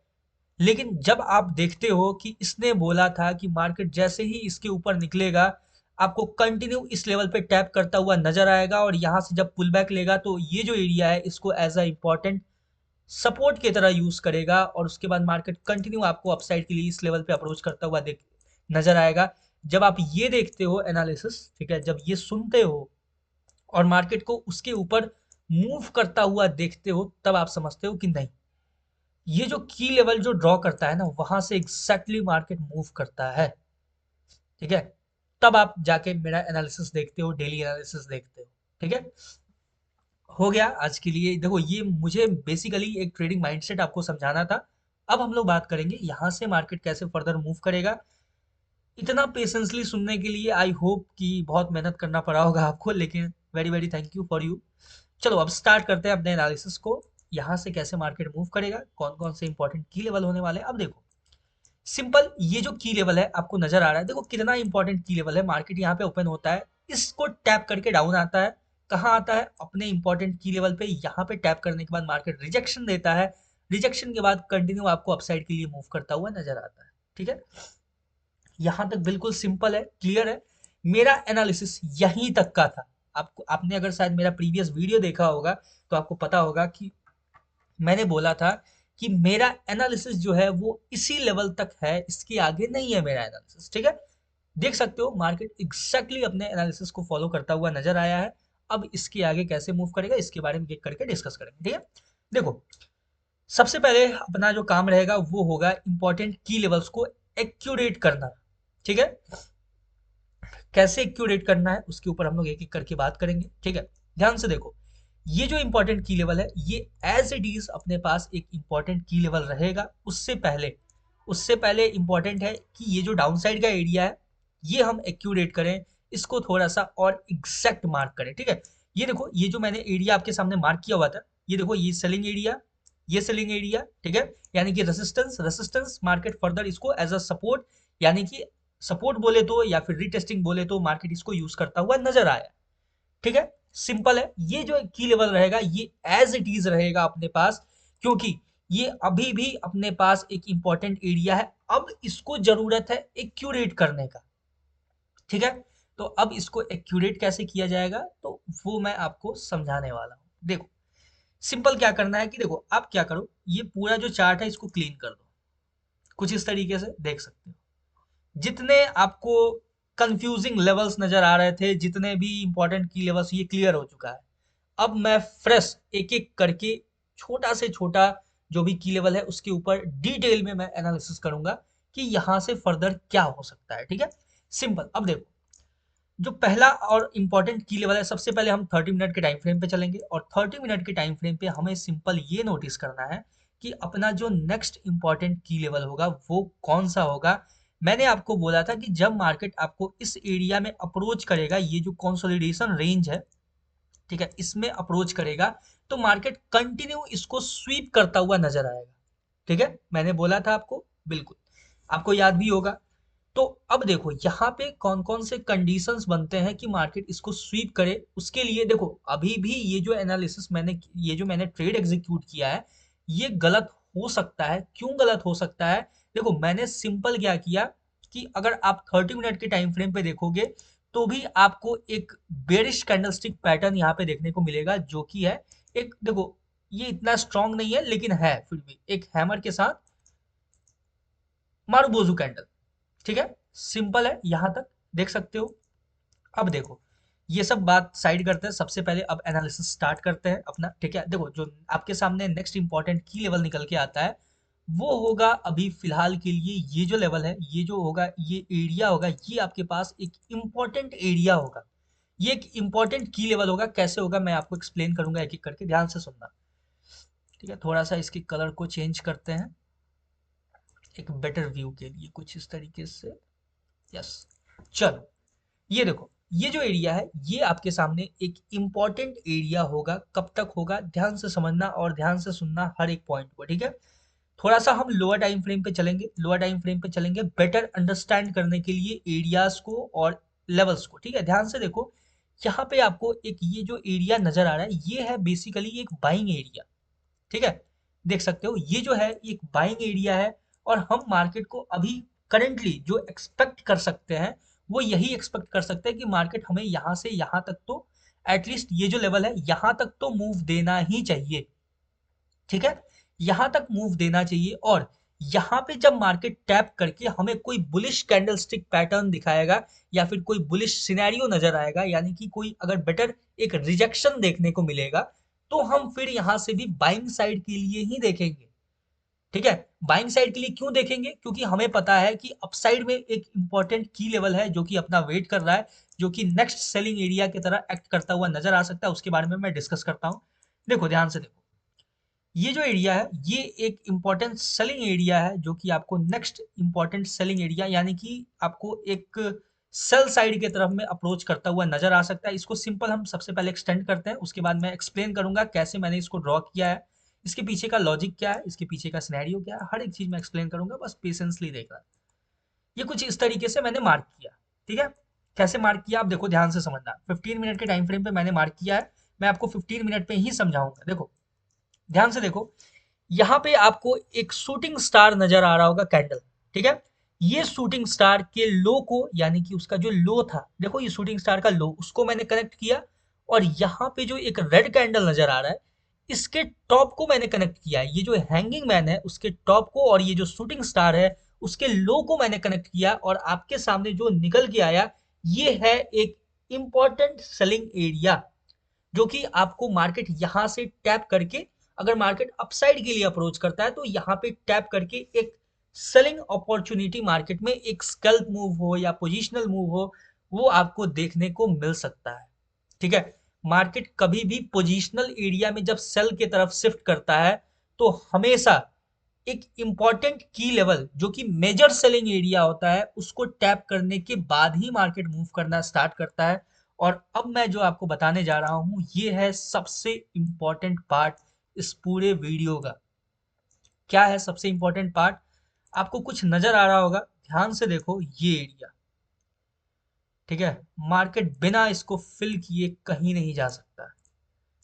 लेकिन जब आप देखते हो कि इसने बोला था कि मार्केट जैसे ही इसके ऊपर निकलेगा, आपको कंटिन्यू इस लेवल पे टैप करता हुआ नजर आएगा, और यहाँ से जब पुल बैक लेगा तो ये जो एरिया है इसको एज अ इम्पॉर्टेंट सपोर्ट की तरह यूज करेगा, और उसके बाद मार्केट कंटिन्यू आपको अपसाइड के लिए इस लेवल पे अप्रोच करता हुआ देख नजर आएगा। जब आप ये देखते हो एनालिसिस, ठीक है, जब ये सुनते हो और मार्केट को उसके ऊपर मूव करता हुआ देखते हो, तब आप समझते हो कि नहीं, ये जो की लेवल जो ड्रॉ करता है ना, वहां से एग्जैक्टली मार्केट मूव करता है। ठीक है, तब आप जाके मेरा एनालिसिस देखते हो, डेली एनालिसिस देखते हो। ठीक है, हो गया आज के लिए। देखो, ये मुझे बेसिकली एक ट्रेडिंग माइंडसेट आपको समझाना था। अब हम लोग बात करेंगे यहाँ से मार्केट कैसे फर्दर मूव करेगा। इतना पेशेंसली सुनने के लिए आई होप कि बहुत मेहनत करना पड़ा होगा आपको, लेकिन very very thank you for you. चलो अब स्टार्ट करते हैं अपने एनालिसिस को। यहाँ से कैसे मार्केट मूव करेगा, कौन कौन से इंपॉर्टेंट की लेवल होने वाले हैं, अब देखो। सिंपल, ये जो की लेवल है आपको नजर आ रहा है, देखो कितना इंपॉर्टेंट की लेवल है। मार्केट यहाँ पे ओपन होता है, इसको टैप करके डाउन आता है। कहाँ आता है? अपने इंपॉर्टेंट की लेवल पे। यहाँ पे टैप करने के बाद मार्केट रिजेक्शन देता है, रिजेक्शन के बाद कंटिन्यू आपको अपसाइड के लिए मूव करता हुआ नजर आता है। ठीक है, यहाँ तक बिल्कुल सिंपल है, क्लियर है। मेरा एनालिसिस यहीं तक का था। आपको, आपने अगर शायद मेरा प्रीवियस वीडियो देखा होगा तो आपको पता होगा कि मैंने बोला था कि मेरा एनालिसिस जो है वो इसी लेवल तक है, इसके आगे नहीं है मेरा एनालिसिस। ठीक है, देख सकते हो मार्केट एग्जैक्टली अपने एनालिसिस को फॉलो करता हुआ नजर आया है। अब इसके आगे कैसे मूव करेगा, इसके बारे में एक करके डिस्कस करेंगे। ठीक है, देखो, सबसे पहले अपना जो काम रहेगा वो होगा इंपॉर्टेंट की लेवल्स को एक्यूरेट करना। ठीक है, कैसे एक्यूरेट करना है उसके ऊपर हम लोग एक एक करके बात करेंगे। ठीक है, ध्यान से देखो, ये जो इंपॉर्टेंट की लेवल है, ये एज इट इज अपने पास एक इंपॉर्टेंट की लेवल रहेगा। उससे पहले इंपॉर्टेंट है कि ये जो डाउन साइड का एरिया है, ये हम एक्यूरेट करें, इसको थोड़ा सा और एग्जैक्ट मार्क करें। ठीक है, ये देखो, ये जो मैंने एरिया आपके सामने मार्क किया हुआ था, ये देखो, ये सेलिंग एरिया, ये सेलिंग एरिया। ठीक है, यानी कि रेसिस्टेंस, रेसिस्टेंस मार्केट फर्दर इसको एज अ सपोर्ट, यानी कि सपोर्ट बोले तो या फिर रीटेस्टिंग बोले तो, मार्केट इसको यूज करता हुआ नजर आया। ठीक है, सिंपल है। ये जो की लेवल रहेगा ये एज इट इज रहेगा अपने पास, क्योंकि ये अभी भी अपने पास एक इंपॉर्टेंट एरिया है। अब इसको जरूरत है एक्यूरेट करने का। ठीक है, तो अब इसको एक्यूरेट कैसे किया जाएगा, तो वो मैं आपको समझाने वाला हूं। देखो, सिंपल क्या करना है कि देखो, आप क्या करो, ये पूरा जो चार्ट है इसको क्लीन कर दो। कुछ इस तरीके से देख सकते हो। जितने आपको कंफ्यूजिंग लेवल्स नजर आ रहे थे, जितने भी इंपॉर्टेंट की लेवल्स, ये क्लियर हो चुका है। अब मैं फ्रेश एक एक करके छोटा से छोटा जो भी की लेवल है उसके ऊपर डिटेल में मैं एनालिसिस करूंगा कि यहां से फर्दर क्या हो सकता है। ठीक है, सिंपल। अब देखो, जो पहला और इंपॉर्टेंट की लेवल है, सबसे पहले हम 30 मिनट के टाइम फ्रेम पे चलेंगे, और 30 मिनट के टाइम फ्रेम पे हमें सिंपल ये नोटिस करना है कि अपना जो नेक्स्ट इंपॉर्टेंट की लेवल होगा वो कौन सा होगा। मैंने आपको बोला था कि जब मार्केट आपको इस एरिया में अप्रोच करेगा, ये जो कंसोलिडेशन रेंज है, ठीक है, इसमें अप्रोच करेगा, तो मार्केट कंटिन्यू इसको स्वीप करता हुआ नजर आएगा। ठीक है, मैंने बोला था आपको, बिल्कुल आपको याद भी होगा। तो अब देखो, यहाँ पे कौन कौन से कंडीशंस बनते हैं कि मार्केट इसको स्वीप करे। उसके लिए देखो, अभी भी ये जो एनालिसिस मैंने, ये जो मैंने ट्रेड एग्जीक्यूट किया है, ये गलत हो सकता है। क्यों गलत हो सकता है? देखो, मैंने सिंपल क्या किया कि अगर आप 30 मिनट के टाइम फ्रेम पे देखोगे तो भी आपको एक बेरिश कैंडलस्टिक पैटर्न यहाँ पे देखने को मिलेगा, जो कि है एक, देखो, ये इतना स्ट्रांग नहीं है लेकिन है फिर भी एक हैमर के साथ मारुबोजू कैंडल। ठीक है, सिंपल है, यहां तक देख सकते हो। अब देखो, ये सब बात साइड करते हैं, सबसे पहले अब एनालिसिस स्टार्ट करते हैं अपना। ठीक है, देखो, जो आपके सामने नेक्स्ट इंपॉर्टेंट की लेवल निकल के आता है वो होगा अभी फिलहाल के लिए ये जो लेवल है, ये जो होगा, ये एरिया होगा, ये आपके पास एक इम्पोर्टेंट एरिया होगा। ये एक इम्पोर्टेंट की लेवल होगा। कैसे होगा मैं आपको एक्सप्लेन करूंगा एक एक करके, ध्यान से सुनना। ठीक है, थोड़ा सा इसके कलर को चेंज करते हैं एक बेटर व्यू के लिए, कुछ इस तरीके से। यस, चलो ये देखो, ये जो एरिया है ये आपके सामने एक इम्पॉर्टेंट एरिया होगा। कब तक होगा, ध्यान से समझना और ध्यान से सुनना हर एक पॉइंट को, ठीक है। थोड़ा सा हम लोअर टाइम फ्रेम पे चलेंगे, लोअर टाइम फ्रेम पे चलेंगे बेटर अंडरस्टैंड करने के लिए एरियाज को और लेवल्स को, ठीक है। ध्यान से देखो, यहाँ पे आपको एक ये जो एरिया नजर आ रहा है, ये है बेसिकली एक बाइंग एरिया, ठीक है। देख सकते हो ये जो है एक बाइंग एरिया है, और हम मार्केट को अभी करेंटली जो एक्सपेक्ट कर सकते हैं वो यही एक्सपेक्ट कर सकते हैं कि मार्केट हमें यहाँ से यहाँ तक तो एटलीस्ट ये जो लेवल है यहाँ तक तो मूव देना ही चाहिए, ठीक है। यहाँ तक मूव देना चाहिए, और यहाँ पे जब मार्केट टैप करके हमें कोई बुलिश कैंडलस्टिक पैटर्न दिखाएगा या फिर कोई बुलिश सिनेरियो नजर आएगा, यानी कि कोई अगर बेटर एक रिजेक्शन देखने को मिलेगा, तो हम फिर यहाँ से भी बाइंग साइड के लिए ही देखेंगे, ठीक है। बाइंग साइड के लिए क्यों देखेंगे, क्योंकि हमें पता है कि अपसाइड में एक इंपॉर्टेंट की लेवल है जो कि अपना वेट कर रहा है, जो कि नेक्स्ट सेलिंग एरिया की तरह एक्ट करता हुआ नजर आ सकता है। उसके बारे में मैं डिस्कस करता हूँ। देखो ध्यान से देखो, ये जो एरिया है ये एक इम्पॉर्टेंट सेलिंग एरिया है, जो कि आपको नेक्स्ट इम्पॉर्टेंट सेलिंग एरिया, यानी कि आपको एक सेल साइड की तरफ में अप्रोच करता हुआ नजर आ सकता है। इसको सिंपल हम सबसे पहले एक्सटेंड करते हैं, उसके बाद मैं एक्सप्लेन करूंगा कैसे मैंने इसको ड्रॉ किया है, इसके पीछे का लॉजिक क्या है, इसके पीछे का सिनेरियो क्या है, हर एक चीज मैं एक्सप्लेन करूंगा, बस पेशेंसली देखना। ये कुछ इस तरीके से मैंने मार्क किया, ठीक है। कैसे मार्क किया आप देखो, ध्यान से समझना। 15 मिनट के टाइम फ्रेम पे मैंने मार्क किया है, मैं आपको 15 मिनट पे ही समझाऊंगा। देखो ध्यान से देखो, यहाँ पे आपको एक शूटिंग स्टार नजर आ रहा होगा कैंडल, ठीक है। ये शूटिंग स्टार के लो को, यानी कि उसका जो लो था, देखो ये शूटिंग स्टार का लो, उसको मैंने कनेक्ट किया, और यहाँ पे जो एक रेड कैंडल नजर आ रहा है इसके टॉप को मैंने कनेक्ट किया है। ये जो हैंगिंग मैन है उसके टॉप को, और ये जो शूटिंग स्टार है उसके लो को मैंने कनेक्ट किया, और आपके सामने जो निकल के आया ये है एक इंपॉर्टेंट सेलिंग एरिया, जो कि आपको मार्केट यहाँ से टैप करके, अगर मार्केट अपसाइड के लिए अप्रोच करता है तो यहाँ पे टैप करके एक सेलिंग अपॉर्चुनिटी मार्केट में एक स्कैल्प मूव हो या पोजिशनल मूव हो, वो आपको देखने को मिल सकता है, ठीक है। मार्केट कभी भी पोजिशनल एरिया में जब सेल की तरफ शिफ्ट करता है तो हमेशा एक इंपॉर्टेंट की लेवल जो कि मेजर सेलिंग एरिया होता है उसको टैप करने के बाद ही मार्केट मूव करना स्टार्ट करता है। और अब मैं जो आपको बताने जा रहा हूं ये है सबसे इंपॉर्टेंट पार्ट इस पूरे वीडियो का। क्या है सबसे इंपॉर्टेंट पार्ट, आपको कुछ नजर आ रहा होगा, ध्यान से देखो ये एरिया, ठीक है। मार्केट बिना इसको फिल किए कहीं नहीं जा सकता,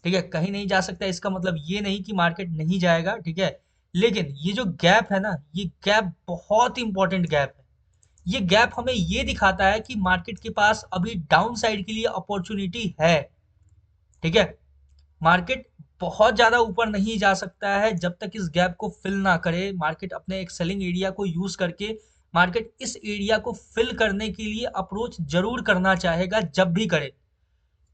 ठीक है। कहीं नहीं जा सकता इसका मतलब ये नहीं कि मार्केट नहीं जाएगा, ठीक है। लेकिन ये जो गैप है ना, ये गैप बहुत इंपॉर्टेंट गैप है। ये गैप हमें ये दिखाता है कि मार्केट के पास अभी डाउन साइड के लिए अपॉर्चुनिटी है, ठीक है। मार्केट बहुत ज्यादा ऊपर नहीं जा सकता है जब तक इस गैप को फिल ना करे। मार्केट अपने एक सेलिंग एरिया को यूज करके मार्केट इस एरिया को फिल करने के लिए अप्रोच जरूर करना चाहेगा जब भी करे।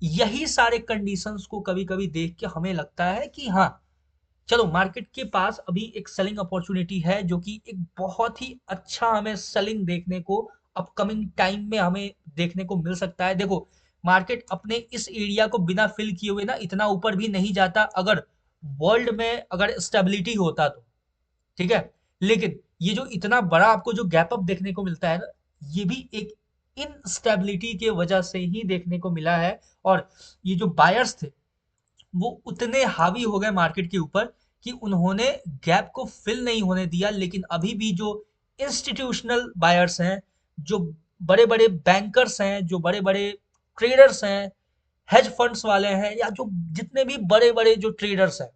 यही सारे कंडीशंस को कभी कभी देख के हमें लगता है कि हाँ चलो मार्केट के पास अभी एक सेलिंग अपॉर्चुनिटी है, जो कि एक बहुत ही अच्छा हमें सेलिंग देखने को अपकमिंग टाइम में हमें देखने को मिल सकता है। देखो मार्केट अपने इस एरिया को बिना फिल किए हुए ना इतना ऊपर भी नहीं जाता अगर वर्ल्ड में अगर स्टेबिलिटी होता तो, ठीक है। लेकिन ये जो इतना बड़ा आपको जो गैप अप देखने को मिलता है ना, ये भी एक इनस्टेबिलिटी के वजह से ही देखने को मिला है। और ये जो बायर्स थे वो उतने हावी हो गए मार्केट के ऊपर कि उन्होंने गैप को फिल नहीं होने दिया। लेकिन अभी भी जो इंस्टीट्यूशनल बायर्स हैं, जो बड़े बड़े बैंकर्स हैं, जो बड़े बड़े ट्रेडर्स हैं, हेज फंड्स वाले हैं, या जो जितने भी बड़े बड़े जो ट्रेडर्स हैं,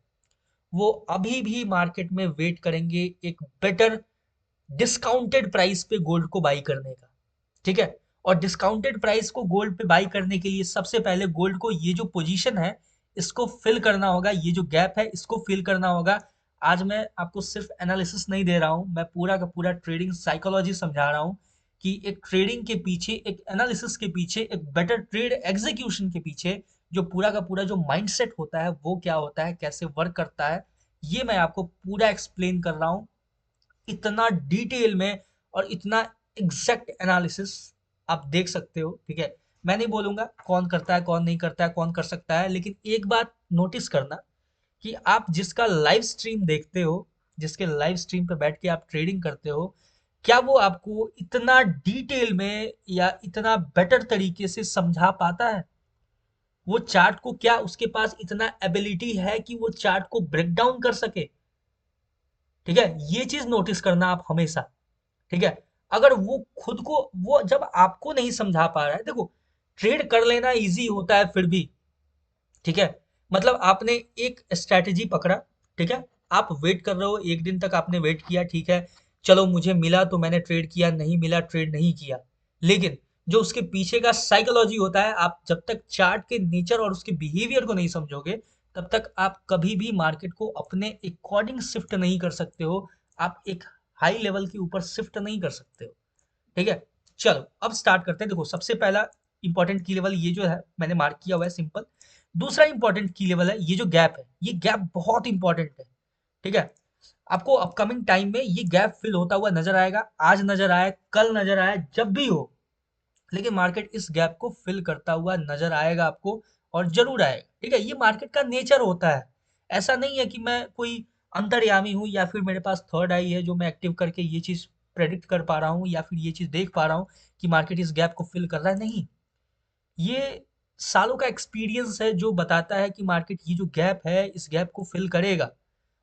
वो अभी भी मार्केट में वेट करेंगे एक बेटर डिस्काउंटेड प्राइस पे गोल्ड को बाई करने का, ठीक है। और डिस्काउंटेड प्राइस को गोल्ड पे बाई करने के लिए सबसे पहले गोल्ड को ये जो पोजीशन है इसको फिल करना होगा, ये जो गैप है इसको फिल करना होगा। आज मैं आपको सिर्फ एनालिसिस नहीं दे रहा हूं, मैं पूरा का पूरा ट्रेडिंग साइकोलॉजी समझा रहा हूं कि एक ट्रेडिंग के पीछे, एक एनालिसिस के पीछे, एक बेटर ट्रेड एग्जीक्यूशन के पीछे जो पूरा का पूरा जो माइंडसेट होता है वो क्या होता है, कैसे वर्क करता है, ये मैं आपको पूरा एक्सप्लेन कर रहा हूँ। इतना डिटेल में और इतना एग्जैक्ट एनालिसिस आप देख सकते हो, ठीक है। मैं नहीं बोलूंगा कौन करता है कौन नहीं करता है कौन कर सकता है, लेकिन एक बात नोटिस करना कि आप जिसका लाइव स्ट्रीम देखते हो, जिसके लाइव स्ट्रीम पे बैठ के आप ट्रेडिंग करते हो, क्या वो आपको इतना डिटेल में या इतना बेटर तरीके से समझा पाता है? वो चार्ट को क्या उसके पास इतना एबिलिटी है कि वो चार्ट को ब्रेक डाउन कर सके? ठीक है, ये चीज नोटिस करना आप हमेशा, ठीक है। अगर वो खुद को, वो जब आपको नहीं समझा पा रहा है, देखो ट्रेड कर लेना इजी होता है फिर भी, ठीक है। मतलब आपने एक स्ट्रैटेजी पकड़ा, ठीक है, आप वेट कर रहे हो, एक दिन तक आपने वेट किया, ठीक है, चलो मुझे मिला तो मैंने ट्रेड किया, नहीं मिला ट्रेड नहीं किया। लेकिन जो उसके पीछे का साइकोलॉजी होता है, आप जब तक चार्ट के नेचर और उसके बिहेवियर को नहीं समझोगे, तब तक आप कभी भी मार्केट को अपने अकॉर्डिंग शिफ्ट नहीं कर सकते हो, आप एक हाई लेवल के ऊपर शिफ्ट नहीं कर सकते हो, ठीक है। चलो अब स्टार्ट करते हैं। देखो सबसे पहला इंपॉर्टेंट की लेवल ये जो है मैंने मार्क किया हुआ है, सिंपल। दूसरा इंपॉर्टेंट की लेवल है ये जो गैप है, ये गैप बहुत इंपॉर्टेंट है, ठीक है। आपको अपकमिंग टाइम में ये गैप फिल होता हुआ नजर आएगा, आज नजर आए कल नजर आए जब भी हो, लेकिन मार्केट इस गैप को फिल करता हुआ नजर आएगा आपको, और जरूर आएगा, ठीक है। ये मार्केट का नेचर होता है, ऐसा नहीं है कि मैं कोई अंतर्यामी हूँ या फिर मेरे पास थर्ड आई है जो मैं एक्टिव करके ये चीज प्रेडिक्ट कर पा रहा हूँ या फिर ये चीज देख पा रहा हूँ कि मार्केट इस गैप को फिल कर रहा है, नहीं। ये सालों का एक्सपीरियंस है जो बताता है कि मार्केट ये जो गैप है इस गैप को फिल करेगा।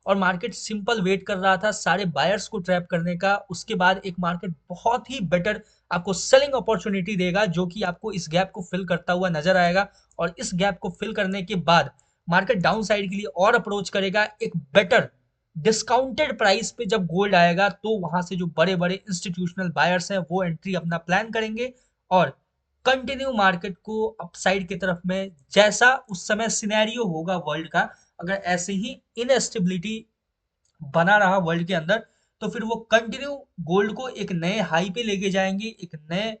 और मार्केट सिंपल वेट कर रहा था सारे बायर्स को ट्रैप करने का, उसके बाद एक मार्केट बहुत ही बेटर आपको सेलिंग अपॉर्चुनिटी देगा जो कि आपको इस गैप को फिल करता हुआ नजर आएगा। और इस गैप को फिल करने के बाद मार्केट डाउन साइड के लिए और अप्रोच करेगा एक बेटर डिस्काउंटेड प्राइस पे। जब गोल्ड आएगा तो वहां से जो बड़े बड़े इंस्टीट्यूशनल बायर्स हैं वो एंट्री अपना प्लान करेंगे, और कंटिन्यू मार्केट को अपसाइड की तरफ में, जैसा उस समय सिनेरियो होगा वर्ल्ड का, अगर ऐसे ही इनस्टेबिलिटी बना रहा वर्ल्ड के अंदर, तो फिर वो कंटिन्यू गोल्ड को एक नए हाई पे लेके जाएंगे, एक नए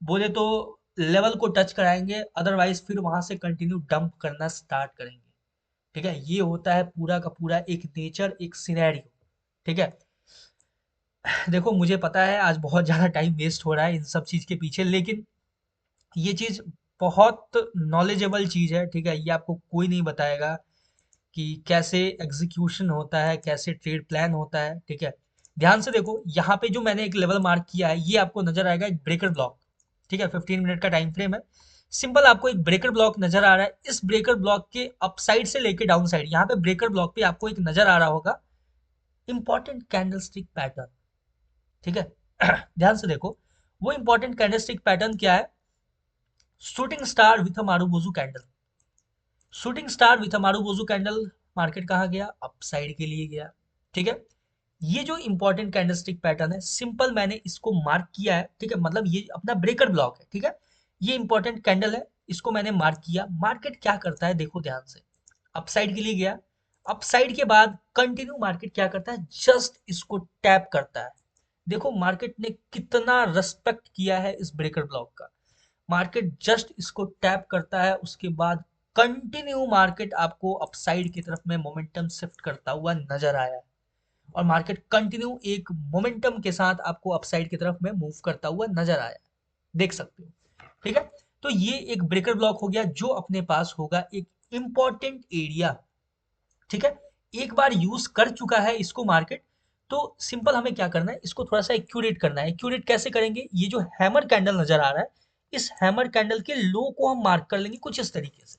बोले तो लेवल को टच कराएंगे, अदरवाइज फिर वहां से कंटिन्यू डंप करना स्टार्ट करेंगे, ठीक है। ये होता है पूरा का पूरा एक नेचर, एक सिनेरियो, ठीक है। देखो मुझे पता है आज बहुत ज्यादा टाइम वेस्ट हो रहा है इन सब चीज के पीछे, लेकिन ये चीज बहुत नॉलेजेबल चीज है, ठीक है। ये आपको कोई नहीं बताएगा कि कैसे एग्जीक्यूशन होता है, कैसे ट्रेड प्लान होता है, ठीक है। ध्यान से देखो यहाँ पे जो मैंने एक लेवल मार्क किया है ये आपको नजर आएगा एक ब्रेकर ब्लॉक, ठीक है। 15 मिनट का टाइम फ्रेम है, सिंपल आपको एक ब्रेकर ब्लॉक नजर आ रहा है। इस ब्रेकर ब्लॉक के अप साइड से लेके डाउन साइड, यहाँ पे ब्रेकर ब्लॉक पे आपको एक नजर आ रहा होगा इंपॉर्टेंट कैंडलस्टिक पैटर्न, ठीक है। ध्यान से देखो वो इंपॉर्टेंट कैंडलस्टिक पैटर्न क्या है, shooting star with a marubozu candle. Shooting star with a marubozu candle, market कहाँ गया, अप साइड के लिए गया, ठीक है। ये जो इंपॉर्टेंट कैंडलस्टिक पैटर्न है, सिंपल मैंने इसको मार्क किया है, ठीक है। मतलब ये अपना ब्रेकर ब्लॉक है, ठीक है। ये इंपॉर्टेंट कैंडल है, इसको मैंने मार्क किया। मार्केट क्या करता है देखो ध्यान से, अपसाइड के लिए गया, अपसाइड के बाद कंटिन्यू मार्केट क्या करता है, जस्ट इसको टैप करता है। देखो मार्केट ने कितना रेस्पेक्ट किया है इस ब्रेकर ब्लॉक का, मार्केट जस्ट इसको टैप करता है, उसके बाद कंटिन्यू मार्केट आपको अपसाइड की तरफ में मोमेंटम शिफ्ट करता हुआ नजर आया है, और मार्केट कंटिन्यू एक मोमेंटम के साथ आपको अपसाइड की तरफ में मूव करता हुआ नजर आया, देख सकते हो, ठीक है। तो ये एक ब्रेकर ब्लॉक हो गया जो अपने पास होगा एक इंपॉर्टेंट एरिया, ठीक है। एक बार यूज कर चुका है इसको मार्केट, तो सिंपल हमें क्या करना है, इसको थोड़ा सा एक्यूरेट करना है। एक्यूरेट कैसे करेंगे, ये जो हैमर कैंडल नजर आ रहा है, इस हैमर कैंडल के लो को हम मार्क कर लेंगे कुछ इस तरीके से,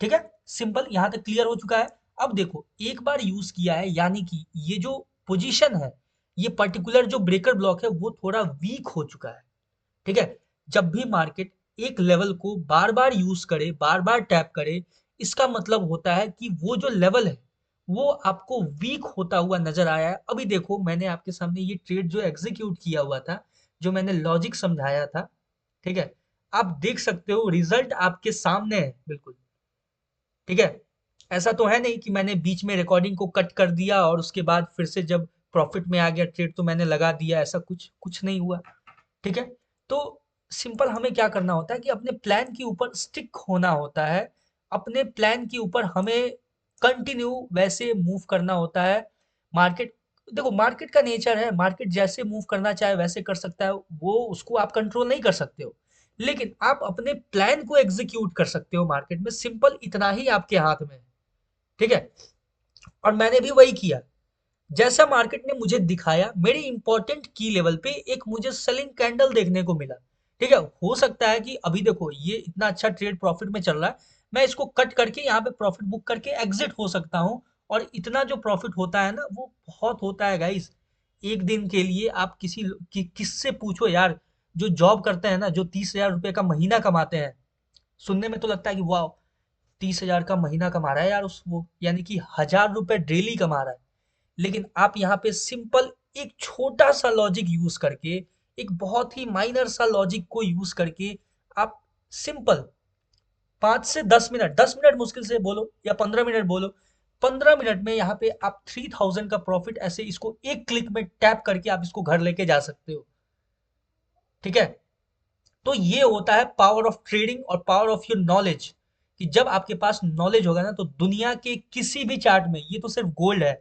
ठीक है। सिंपल यहां तक क्लियर हो चुका है। अब देखो एक बार यूज किया है, यानी कि ये जो पोजीशन है, ये पर्टिकुलर जो ब्रेकर ब्लॉक है वो थोड़ा वीक हो चुका है, ठीक है। जब भी मार्केट एक लेवल को बार बार यूज करे, बार बार टैप करे, इसका मतलब होता है कि वो जो लेवल है वो आपको वीक होता हुआ नजर आया है। अभी देखो मैंने आपके सामने ये ट्रेड जो एग्जीक्यूट किया हुआ था, जो मैंने लॉजिक समझाया था, ठीक है, आप देख सकते हो रिजल्ट आपके सामने है बिल्कुल, ठीक है। ऐसा तो है नहीं कि मैंने बीच में रिकॉर्डिंग को कट कर दिया और उसके बाद फिर से जब प्रॉफिट में आ गया ट्रेड तो मैंने लगा दिया, ऐसा कुछ कुछ नहीं हुआ, ठीक है। तो सिंपल हमें क्या करना होता है कि अपने प्लान के ऊपर स्टिक होना होता है, अपने प्लान के ऊपर हमें कंटिन्यू वैसे मूव करना होता है। मार्केट देखो मार्केट का नेचर है, मार्केट जैसे मूव करना चाहे वैसे कर सकता है, वो उसको आप कंट्रोल नहीं कर सकते हो, लेकिन आप अपने प्लान को एग्जीक्यूट कर सकते हो मार्केट में, सिंपल इतना ही आपके हाथ में है। ठीक है, और मैंने भी वही किया। जैसा मार्केट ने मुझे दिखाया, मेरे इंपॉर्टेंट की लेवल पे एक मुझे सेलिंग कैंडल देखने को मिला। ठीक है, हो सकता है कि अभी देखो ये इतना अच्छा ट्रेड प्रॉफिट में चल रहा है, मैं इसको कट करके यहाँ पे प्रॉफिट बुक करके एग्जिट हो सकता हूँ, और इतना जो प्रॉफिट होता है ना वो बहुत होता है गाइस। एक दिन के लिए आप किससे पूछो यार, जो जॉब करते हैं ना, जो 30,000 रुपए का महीना कमाते हैं, सुनने में तो लगता है कि वाह, 30,000 का महीना कमा रहा है यार, उस वो यानी कि 1,000 रुपए डेली कमा रहा है। लेकिन आप यहाँ पे सिंपल एक छोटा सा लॉजिक यूज करके, एक बहुत ही माइनर सा लॉजिक को यूज करके, आप सिंपल 5 से 10 मिनट, 10 मिनट मुश्किल से बोलो या 15 मिनट बोलो, 15 मिनट में यहाँ पे आप 3,000 का प्रॉफिट ऐसे इसको एक क्लिक में टैप करके आप इसको घर लेके जा सकते हो। ठीक है, तो ये होता है पावर ऑफ ट्रेडिंग और पावर ऑफ योर नॉलेज, कि जब आपके पास नॉलेज होगा ना तो दुनिया के किसी भी चार्ट में, ये तो सिर्फ गोल्ड है,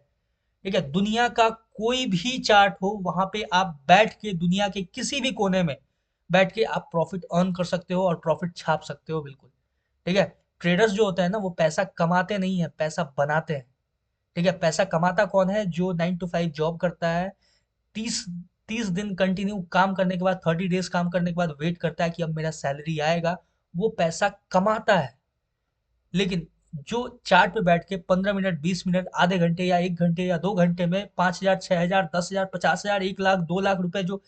ठीक है, दुनिया का कोई भी चार्ट हो वहां पे आप बैठ के दुनिया के किसी भी कोने में बैठ के आप प्रॉफिट अर्न कर सकते हो और प्रॉफिट छाप सकते हो, बिल्कुल। ठीक है, ट्रेडर्स जो होते हैं ना वो पैसा कमाते नहीं है, पैसा बनाते हैं। ठीक है, पैसा कमाता कौन है? जो 9 to 5 जॉब करता है, 30 30 दिन कंटिन्यू काम करने के बाद, 30 डेज काम करने के बाद वेट करता है कि अब मेरा सैलरी आएगा, वो पैसा कमाता है। लेकिन जो चार्ट पे बैठ के 15 मिनट, 20 मिनट, आधे घंटे या 1 घंटे या 2 घंटे में 5,000, 6,000, 10,000, 50,000, 1 लाख, 2 लाख रुपए जो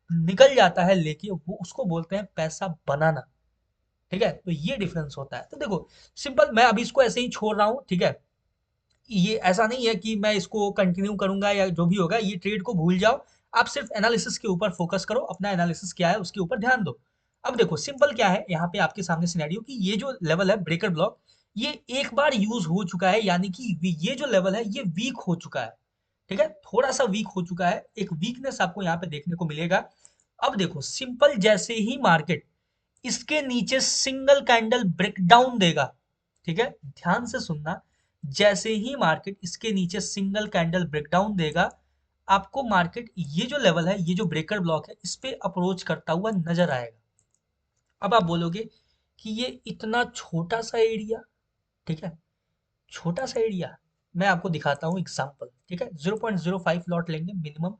निकल जाता है लेके, वो उसको बोलते हैं पैसा बनाना। ठीक है, तो ये डिफरेंस होता है। तो देखो सिंपल, मैं अभी इसको ऐसे ही छोड़ रहा हूँ। ठीक है, ये ऐसा नहीं है कि मैं इसको कंटिन्यू करूंगा या जो भी होगा, ये ट्रेड को भूल जाओ। आप सिर्फ एनालिसिस के ऊपर फोकस करो, अपना एनालिसिस क्या है उसके ऊपर ध्यान दो। अब देखो सिंपल क्या है यहाँ पे आपके सामने सिनेरियो, कि ये जो लेवल है ब्रेकर ब्लॉक, ये एक बार यूज हो चुका है, यानी कि ये जो लेवल है ये वीक हो चुका है। ठीक है, थोड़ा सा वीक हो चुका है, एक वीकनेस आपको यहाँ पे देखने को मिलेगा। अब देखो सिंपल, जैसे ही मार्केट इसके नीचे सिंगल कैंडल ब्रेकडाउन देगा, ठीक है, ध्यान से सुनना, जैसे ही मार्केट इसके नीचे सिंगल कैंडल ब्रेकडाउन देगा, आपको मार्केट ये जो लेवल है, ये जो ब्रेकर ब्लॉक है, इस पे अप्रोच करता हुआ नजर आएगा। अब आप बोलोगे कि ये इतना छोटा सा एरिया, ठीक है, छोटा सा एरिया, मैं आपको दिखाता हूँ एग्जांपल। ठीक है, 0.05 लॉट लेंगे मिनिमम।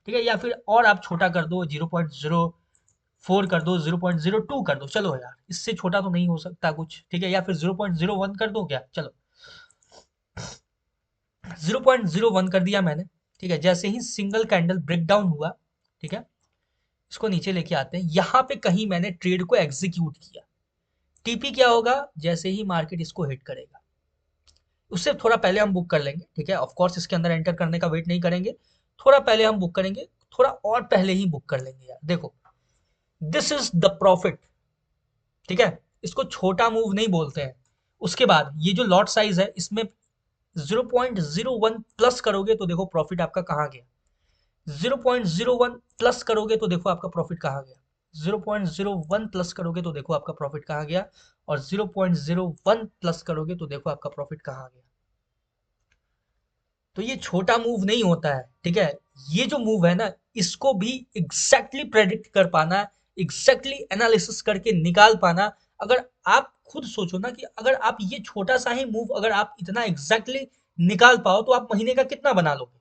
ठीक है, या फिर और आप छोटा कर दो, 0.04 कर दो, 0.02 कर दो, चलो यार इससे छोटा तो नहीं हो सकता कुछ। ठीक है, या फिर 0.01 कर दो क्या, चलो 0.01 कर दिया मैंने। ठीक है, जैसे ही सिंगल कैंडल ब्रेकडाउन हुआ, ठीक है, इसको नीचे लेके आते हैं, यहां पे कहीं मैंने ट्रेड को एग्जीक्यूट किया। टीपी क्या होगा? जैसे ही मार्केट इसको हिट करेगा, उससे थोड़ा पहले हम बुक कर लेंगे। ठीक है, ऑफ कोर्स इसके अंदर एंटर करने का वेट नहीं करेंगे, थोड़ा पहले हम बुक करेंगे, थोड़ा और पहले ही बुक कर लेंगे यार। देखो दिस इज द प्रॉफिट। ठीक है, इसको छोटा मूव नहीं बोलते हैं। उसके बाद ये जो लॉट साइज है, इसमें 0.01 प्लस करोगे तो देखो प्रॉफिट आपका कहाँ गया। 0.01 प्लस करोगे तो देखो आपका प्रॉफिट कहाँ गया। 0.01 प्लस करोगे तो देखो आपका प्रॉफिट कहाँ गया। और 0.01 प्लस करोगे तो देखो आपका प्रॉफिट कहाँ गया। तो ये छोटा मूव नहीं होता है। ठीक है, ये जो मूव है ना, इसको भी एग्जैक्टली प्रेडिक्ट कर पाना, एग्जैक्टली एनालिसिस करके निकाल पाना। अगर आप खुद सोचो ना कि अगर आप ये छोटा सा ही मूव अगर आप इतना एग्जैक्टली निकाल पाओ तो आप महीने का कितना बना लोगे।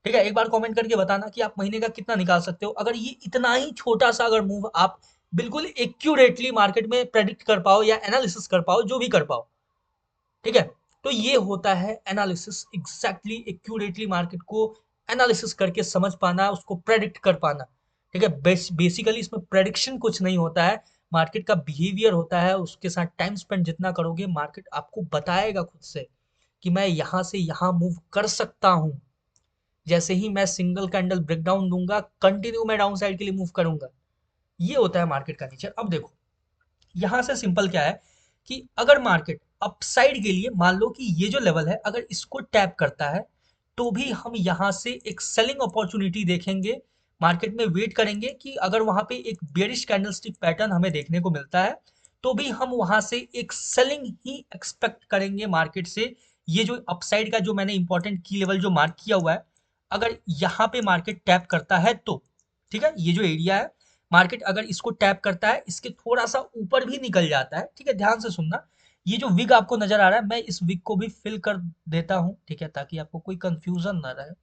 ठीक है, एक बार कमेंट करके बताना कि आप महीने का कितना निकाल सकते हो, अगर ये इतना ही छोटा सा अगर मूव आप बिल्कुल एक्यूरेटली मार्केट में प्रेडिक्ट कर पाओ या एनालिसिस कर पाओ, जो भी कर पाओ। ठीक है, तो ये होता है एनालिसिस, एग्जैक्टली एक्यूरेटली मार्केट को एनालिसिस करके समझ पाना, उसको प्रेडिक्ट कर पाना। ठीक है, बेसिकली इसमें प्रेडिक्शन कुछ नहीं होता है, मार्केट का बिहेवियर होता है, उसके साथ टाइम स्पेंड जितना करोगे मार्केट आपको बताएगा खुद से कि मैं यहाँ से यहाँ मूव कर सकता हूँ। जैसे ही मैं सिंगल कैंडल ब्रेकडाउन दूंगा, कंटिन्यू मैं डाउन साइड के लिए मूव करूंगा। ये होता है मार्केट का नेचर। अब देखो यहां से सिंपल क्या है, कि अगर मार्केट अपसाइड के लिए मान लो कि ये जो लेवल है अगर इसको टैप करता है, तो भी हम यहां से एक सेलिंग अपॉर्चुनिटी देखेंगे। मार्केट में वेट करेंगे कि अगर वहां पे एक बेरिश कैंडलस्टिक पैटर्न हमें देखने को मिलता है, तो भी हम वहां से एक सेलिंग ही एक्सपेक्ट करेंगे मार्केट से। ये जो अपसाइड का जो मैंने इंपॉर्टेंट की लेवल जो मार्क किया हुआ है, अगर यहाँ पे मार्केट टैप करता है तो, ठीक है, ये जो एरिया है मार्केट अगर इसको टैप करता है, इसके थोड़ा सा ऊपर भी निकल जाता है, ठीक है, ध्यान से सुनना। ये जो विग आपको नजर आ रहा है, मैं इस विग को भी फिल कर देता हूँ, ठीक है, ताकि आपको कोई कंफ्यूजन ना रहे।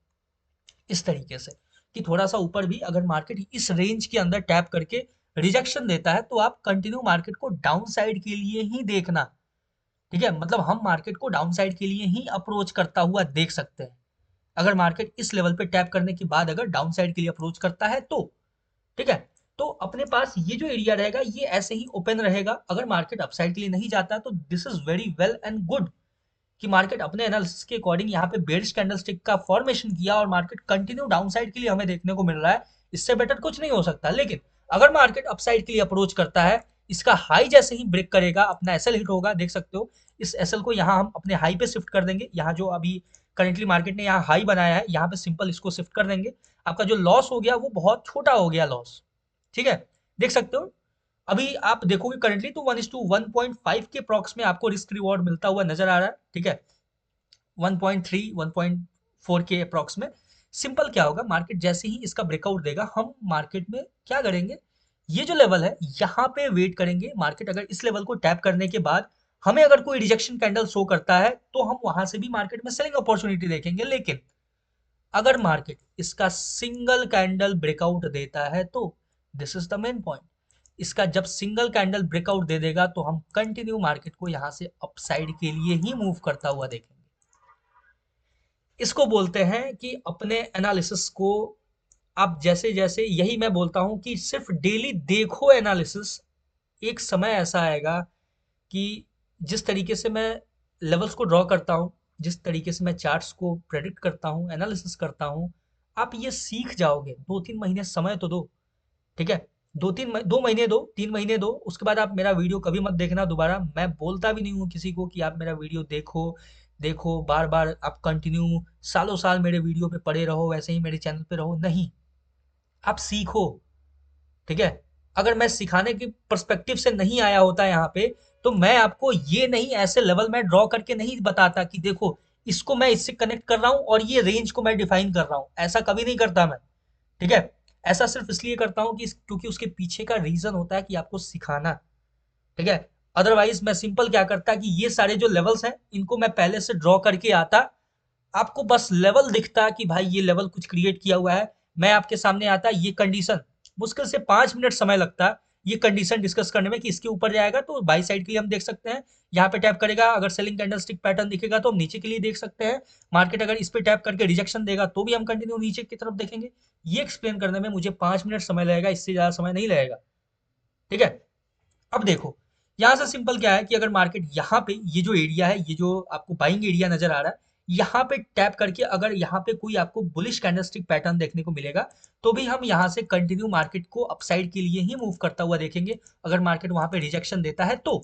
इस तरीके से कि थोड़ा सा ऊपर भी अगर मार्केट इस रेंज के अंदर टैप करके रिजेक्शन देता है, तो आप कंटिन्यू मार्केट को डाउन साइड के लिए ही देखना, ठीक है, मतलब हम मार्केट को डाउन साइड के लिए ही अप्रोच करता हुआ देख सकते हैं। अगर मार्केट इस लेवल पे टैप करने के बाद अगर डाउन साइड के लिए अप्रोच करता है तो, ठीक है, तो अपने पास ये जो एरिया रहेगा ये ऐसे ही ओपन रहेगा। अगर मार्केट अपसाइड के लिए नहीं जाता तो this is very well and good कि मार्केट अपने एनालिसिस के अकॉर्डिंग यहाँ पे बेयरिश कैंडलस्टिक का फॉर्मेशन किया और मार्केट कंटिन्यू डाउन साइड के लिए हमें देखने को मिल रहा है। इससे बेटर कुछ नहीं हो सकता। लेकिन अगर मार्केट अपसाइड के लिए अप्रोच करता है, इसका हाई जैसे ही ब्रेक करेगा, अपना एसएल हिट होगा, देख सकते हो इस एसएल को यहाँ हम अपने हाई पे शिफ्ट कर देंगे। यहाँ जो अभी करेंटली मार्केट ने यहाँ हाई बनाया है, यहाँ पे सिंपल इसको शिफ्ट कर देंगे। आपका जो लॉस हो गया वो बहुत छोटा हो गया लॉस, ठीक है, देख सकते हो। अभी आप देखोगे करंटली तो 1:1.5 के प्रॉक्स में आपको रिस्क रिवॉर्ड मिलता हुआ नजर आ रहा है, ठीक है, 1.3 1.4 के अप्रॉक्स में। सिंपल क्या होगा, मार्केट जैसे ही इसका ब्रेकआउट देगा, हम मार्केट में क्या करेंगे, ये जो लेवल है यहाँ पे वेट करेंगे। मार्केट अगर इस लेवल को टैप करने के बाद हमें अगर कोई रिजेक्शन कैंडल शो करता है तो हम वहां से भी मार्केट में सेलिंग अपॉर्चुनिटी देखेंगे। लेकिन अगर मार्केट इसका सिंगल कैंडल ब्रेकआउट देता है तो this is the main point, इसका जब सिंगल कैंडल ब्रेकआउट दे देगा तो हम कंटिन्यू मार्केट को यहां से अपसाइड के लिए ही मूव करता हुआ देखेंगे। इसको बोलते हैं कि अपने एनालिसिस को आप जैसे जैसे, यही मैं बोलता हूं कि सिर्फ डेली देखो एनालिसिस। एक समय ऐसा आएगा कि जिस तरीके से मैं लेवल्स को ड्रॉ करता हूं, जिस तरीके से मैं चार्ट्स को प्रेडिक्ट करता हूं, एनालिसिस करता हूं, आप ये सीख जाओगे। 2-3 महीने समय तो दो, ठीक है, 2 महीने दो, 3 महीने दो, उसके बाद आप मेरा वीडियो कभी मत देखना दोबारा। मैं बोलता भी नहीं हूँ किसी को कि आप मेरा वीडियो देखो देखो बार बार, आप कंटिन्यू सालों साल मेरे वीडियो पे पड़े रहो, वैसे ही मेरे चैनल पे रहो, नहीं, आप सीखो, ठीक है। अगर मैं सिखाने की पर्सपेक्टिव से नहीं आया होता यहाँ पे, तो मैं आपको ये नहीं ऐसे लेवल में ड्रॉ करके नहीं बताता कि देखो इसको मैं इससे कनेक्ट कर रहा हूँ और ये रेंज को मैं डिफाइन कर रहा हूँ, ऐसा कभी नहीं करता मैं, ठीक है। ऐसा सिर्फ इसलिए करता हूँ कि क्योंकि उसके पीछे का रीजन होता है कि आपको सिखाना, ठीक है। अदरवाइज मैं सिंपल क्या करता कि ये सारे जो लेवल्स हैं इनको मैं पहले से ड्रॉ करके आता, आपको बस लेवल दिखता कि भाई ये लेवल कुछ क्रिएट किया हुआ है, मैं आपके सामने आता, ये कंडीशन मुश्किल से 5 मिनट समय लगता ये कंडीशन डिस्कस करने में कि इसके ऊपर जाएगा तो बाई साइड के लिए हम देख सकते हैं, यहाँ पे टैप करेगा अगर सेलिंग कैंडलस्टिक पैटर्न दिखेगा तो हम नीचे के लिए देख सकते हैं, मार्केट अगर इस पे टैप करके रिजेक्शन देगा तो भी हम कंटिन्यू नीचे की तरफ देखेंगे। ये एक्सप्लेन करने में मुझे 5 मिनट समय लगेगा, इससे ज्यादा समय नहीं लगेगा, ठीक है। अब देखो यहाँ से सिंपल क्या है कि अगर मार्केट यहाँ पे ये जो एरिया है, ये जो आपको बाइंग एरिया नजर आ रहा है, यहाँ पे टैप करके अगर यहाँ पे कोई आपको बुलिश कैंडलस्टिक पैटर्न देखने को मिलेगा तो भी हम यहाँ से कंटिन्यू मार्केट को अपसाइड के लिए ही मूव करता हुआ देखेंगे। अगर मार्केट वहां पे रिजेक्शन देता है तो,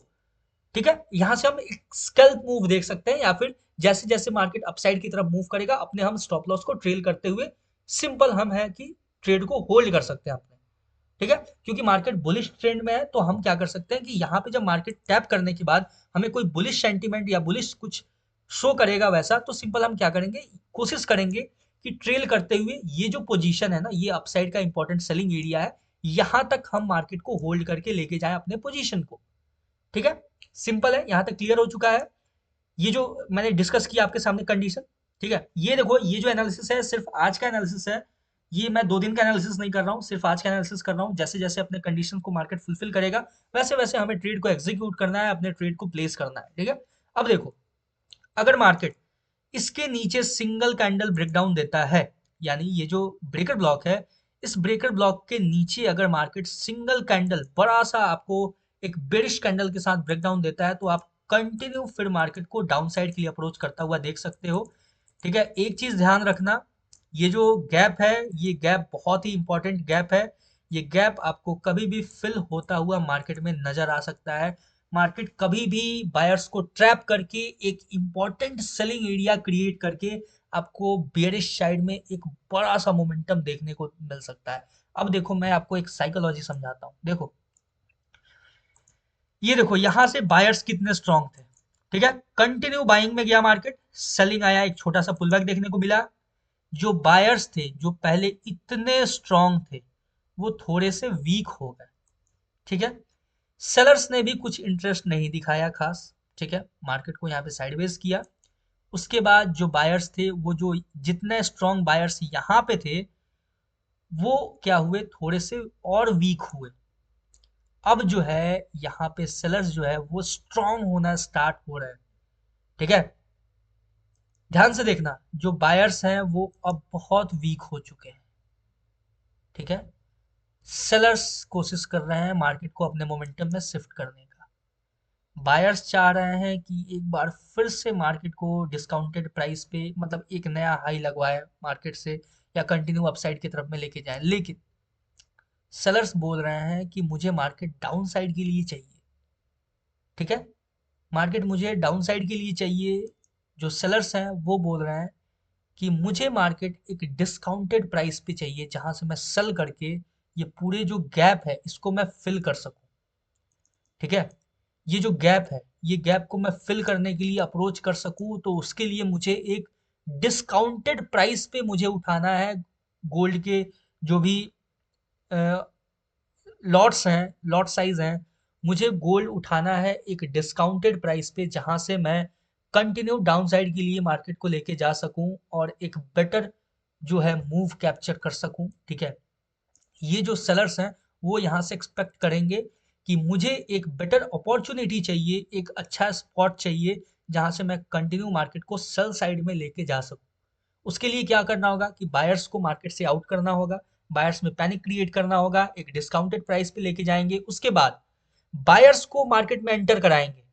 ठीक है, यहाँ से हम एक स्कैल्प मूव देख सकते हैं, या फिर जैसे जैसे मार्केट अपसाइड की तरफ मूव करेगा अपने हम स्टॉप लॉस को ट्रेल करते हुए सिंपल हम है कि ट्रेड को होल्ड कर सकते हैं अपने, ठीक है। क्योंकि मार्केट बुलिश ट्रेंड में है तो हम क्या कर सकते हैं कि यहाँ पे जब मार्केट टैप करने के बाद हमें कोई बुलिश सेंटीमेंट या बुलिश कुछ शो करेगा वैसा, तो सिंपल हम क्या करेंगे, कोशिश करेंगे कि ट्रेल करते हुए ये जो पोजीशन है ना, ये अपसाइड का इंपॉर्टेंट सेलिंग एरिया है, यहां तक हम मार्केट को होल्ड करके लेके जाएं अपने पोजीशन को, ठीक है। सिंपल है, यहां तक क्लियर हो चुका है। ये जो मैंने डिस्कस किया आपके सामने कंडीशन, ठीक है। ये देखो ये जो एनालिसिस है सिर्फ आज का एनालिसिस है, ये मैं 2 दिन का एनालिसिस नहीं कर रहा हूँ, सिर्फ आज का एनालिसिस कर रहा हूँ। जैसे जैसे अपने कंडीशन को मार्केट फुलफिल करेगा वैसे वैसे हमें ट्रेड को एग्जीक्यूट करना है, अपने ट्रेड को प्लेस करना है, ठीक है। अब देखो अगर मार्केट इसके नीचे सिंगल कैंडल ब्रेकडाउन देता है, यानी ये जो ब्रेकर ब्लॉक है, इस ब्रेकर ब्लॉक के नीचे अगर मार्केट सिंगल कैंडल बड़ा सा आपको एक बेरिश कैंडल के साथ ब्रेकडाउन देता है तो आप कंटिन्यू फिर मार्केट को डाउन साइड के लिए अप्रोच करता हुआ देख सकते हो, ठीक है। एक चीज ध्यान रखना, ये जो गैप है ये गैप बहुत ही इंपॉर्टेंट गैप है, ये गैप आपको कभी भी फिल होता हुआ मार्केट में नजर आ सकता है। मार्केट कभी भी बायर्स को ट्रैप करके एक इंपॉर्टेंट सेलिंग एरिया क्रिएट करके आपको बेयरिश साइड में एक बड़ा सा मोमेंटम देखने को मिल सकता है। अब देखो मैं आपको एक साइकोलॉजी समझाता हूँ, देखो ये देखो यहाँ से बायर्स कितने स्ट्रांग थे, ठीक है, कंटिन्यू बाइंग में गया मार्केट, सेलिंग आया, एक छोटा सा पुलबैक देखने को मिला, जो बायर्स थे जो पहले इतने स्ट्रांग थे वो थोड़े से वीक हो गए। ठीक है, सेलर्स ने भी कुछ इंटरेस्ट नहीं दिखाया खास। ठीक है, मार्केट को यहाँ पे साइडवेज किया। उसके बाद जो बायर्स थे वो जो जितने स्ट्रांग बायर्स यहाँ पे थे वो क्या हुए, थोड़े से और वीक हुए। अब जो है यहाँ पे सेलर्स जो है वो स्ट्रांग होना स्टार्ट हो रहे हैं। ठीक है, ध्यान से देखना, जो बायर्स हैं वो अब बहुत वीक हो चुके हैं। ठीक है, सेलर्स कोशिश कर रहे हैं मार्केट को अपने मोमेंटम में शिफ्ट करने का। बायर्स चाह रहे हैं कि एक बार फिर से मार्केट को डिस्काउंटेड प्राइस पे मतलब एक नया हाई लगवाए मार्केट से, या कंटिन्यू अपसाइड की तरफ में लेके जाए। लेकिन सेलर्स बोल रहे हैं कि मुझे मार्केट डाउन साइड के लिए चाहिए। ठीक है, मार्केट मुझे डाउन साइड के लिए चाहिए। जो सेलर्स हैं वो बोल रहे हैं कि मुझे मार्केट एक डिस्काउंटेड प्राइस पे चाहिए जहां से मैं सेल करके ये पूरे जो गैप है इसको मैं फिल कर सकूं। ठीक है, ये जो गैप है ये गैप को मैं फिल करने के लिए अप्रोच कर सकूं, तो उसके लिए मुझे एक डिस्काउंटेड प्राइस पे मुझे उठाना है गोल्ड के जो भी लॉट्स हैं, लॉट साइज हैं। मुझे गोल्ड उठाना है एक डिस्काउंटेड प्राइस पे जहां से मैं कंटिन्यू डाउन साइड के लिए मार्केट को लेके जा सकूं और एक बेटर जो है मूव कैप्चर कर सकूं। ठीक है, ये जो सेलर्स हैं वो यहाँ से एक्सपेक्ट करेंगे कि मुझे एक बेटर अपॉर्चुनिटी चाहिए, एक अच्छा स्पॉट चाहिए जहां से मैं कंटिन्यू मार्केट को सेल साइड में लेके जा सकूं। उसके लिए क्या करना होगा कि बायर्स को मार्केट से आउट करना होगा, बायर्स में पैनिक क्रिएट करना होगा, एक डिस्काउंटेड प्राइस पे लेके जाएंगे। उसके बाद बायर्स को मार्केट में एंटर कराएंगे।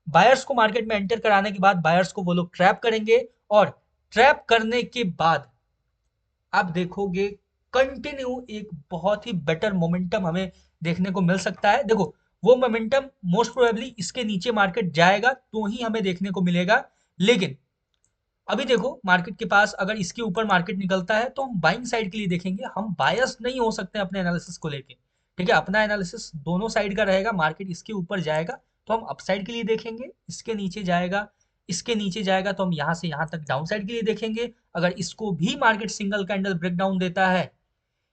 बायर्स को मार्केट में एंटर कराने के बाद बायर्स को वो लोग ट्रैप करेंगे, और ट्रैप करने के बाद आप देखोगे कंटिन्यू एक बहुत ही बेटर मोमेंटम हमें देखने को मिल सकता है। देखो, वो मोमेंटम मोस्ट प्रोबेबली इसके नीचे मार्केट जाएगा तो ही हमें देखने को मिलेगा। लेकिन अभी देखो मार्केट के पास अगर इसके ऊपर मार्केट निकलता है तो हम बाइंग साइड के लिए देखेंगे, हम बायस नहीं हो सकते अपने एनालिसिस को लेके। ठीक है, अपना एनालिसिस दोनों साइड का रहेगा। मार्केट इसके ऊपर जाएगा तो हम अपसाइड के लिए देखेंगे, इसके नीचे जाएगा, इसके नीचे जाएगा तो हम यहाँ से यहाँ तक डाउन साइड के लिए देखेंगे। अगर इसको भी market single candle break down देता है,